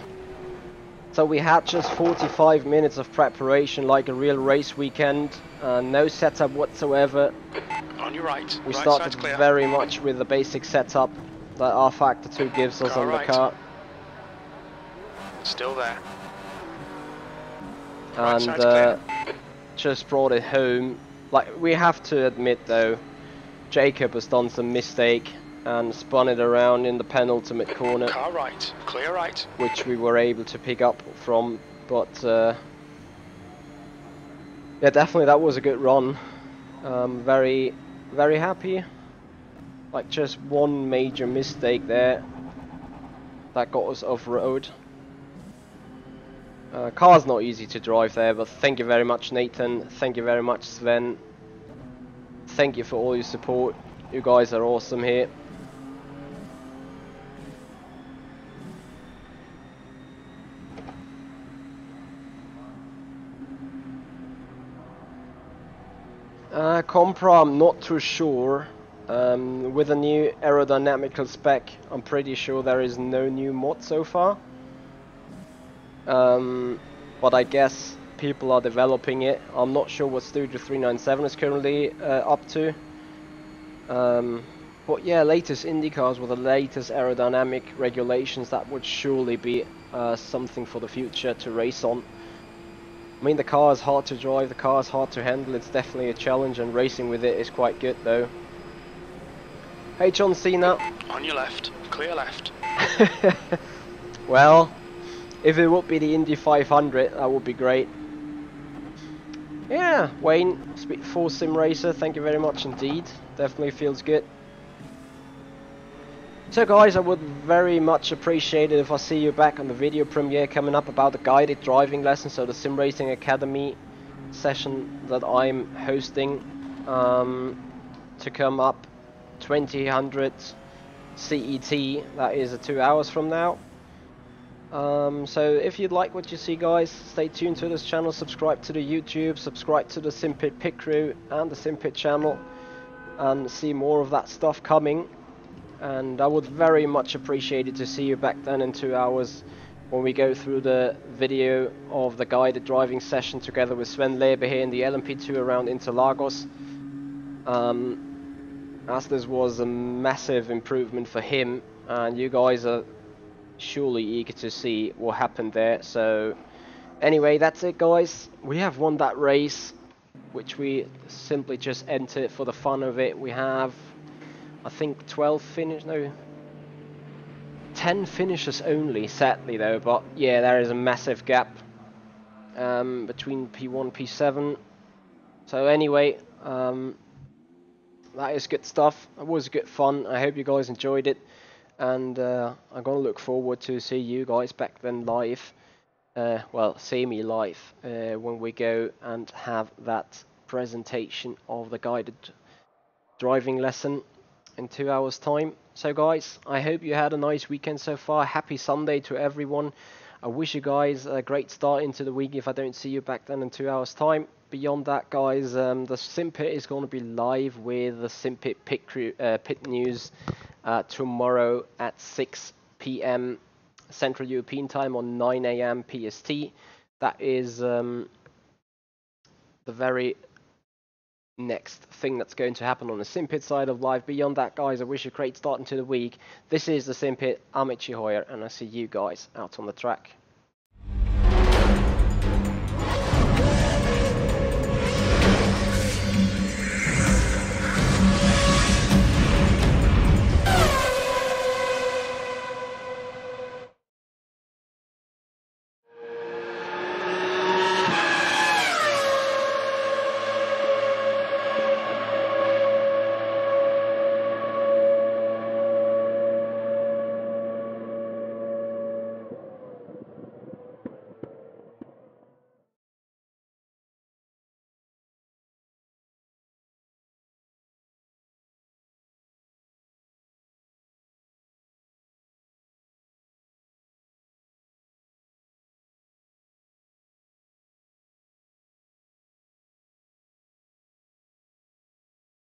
So we had just 45 minutes of preparation, like a real race weekend. No setup whatsoever. On your right. We Right started side's clear. very much with the basic setup that rFactor 2 gives us Car on right. the car. Still there. Right And side's clear. just brought it home. Like, we have to admit though, Jacob has done some mistake and spun it around in the penultimate corner, Car right. Clear right. which we were able to pick up from. But yeah, definitely that was a good run. Very, very happy. Like, just one major mistake there that got us off road. Car's not easy to drive there, but thank you very much, Nathan. Thank you very much, Sven. Thank you for all your support. You guys are awesome here. Compra, I'm not too sure. With a new aerodynamical spec, I'm pretty sure there is no new mod so far. But I guess people are developing it. I'm not sure what Studio 397 is currently up to. But yeah, latest Indy cars with the latest aerodynamic regulations, that would surely be something for the future to race on. I mean, the car is hard to drive, the car is hard to handle, it's definitely a challenge, and racing with it is quite good though. Hey John Cena. On your left. Clear left. Well, if it would be the Indy 500, that would be great. Yeah, Wayne, full sim racer, thank you very much indeed. Definitely feels good. So guys, I would very much appreciate it if I see you back on the video premiere coming up about the guided driving lesson, so the Sim Racing Academy session that I'm hosting to come up 2000 CET, that is 2 hours from now. So if you'd like what you see guys, stay tuned to this channel, subscribe to the YouTube, subscribe to the SimPit Pit Crew and the SimPit channel, and see more of that stuff coming. And I would very much appreciate it to see you back then in 2 hours when we go through the video of the guided driving session together with Sven Leber here in the LMP2 around Interlagos. As this was a massive improvement for him, and you guys are surely eager to see what happened there. So anyway, that's it, guys. We have won that race, which we simply just entered for the fun of it. We have, I think, 10 finishes only, sadly though. But yeah, there is a massive gap between P1 P7. So anyway, that is good stuff. It was good fun. I hope you guys enjoyed it, and I'm gonna look forward to see you guys back then live. Well, semi-live when we go and have that presentation of the guided driving lesson in 2 hours time. So guys, I hope you had a nice weekend so far. Happy Sunday to everyone. I wish you guys a great start into the week if I don't see you back then in 2 hours time. Beyond that, guys, the SimPit is going to be live with the SimPit pit news tomorrow at 6 p.m. Central European time on 9 a.m. PST. That is the very next thing that's going to happen on the SimPit side of life. Beyond that, guys, I wish you a great start into the week. This is the SimPit. I'm Michi, and I see you guys out on the track.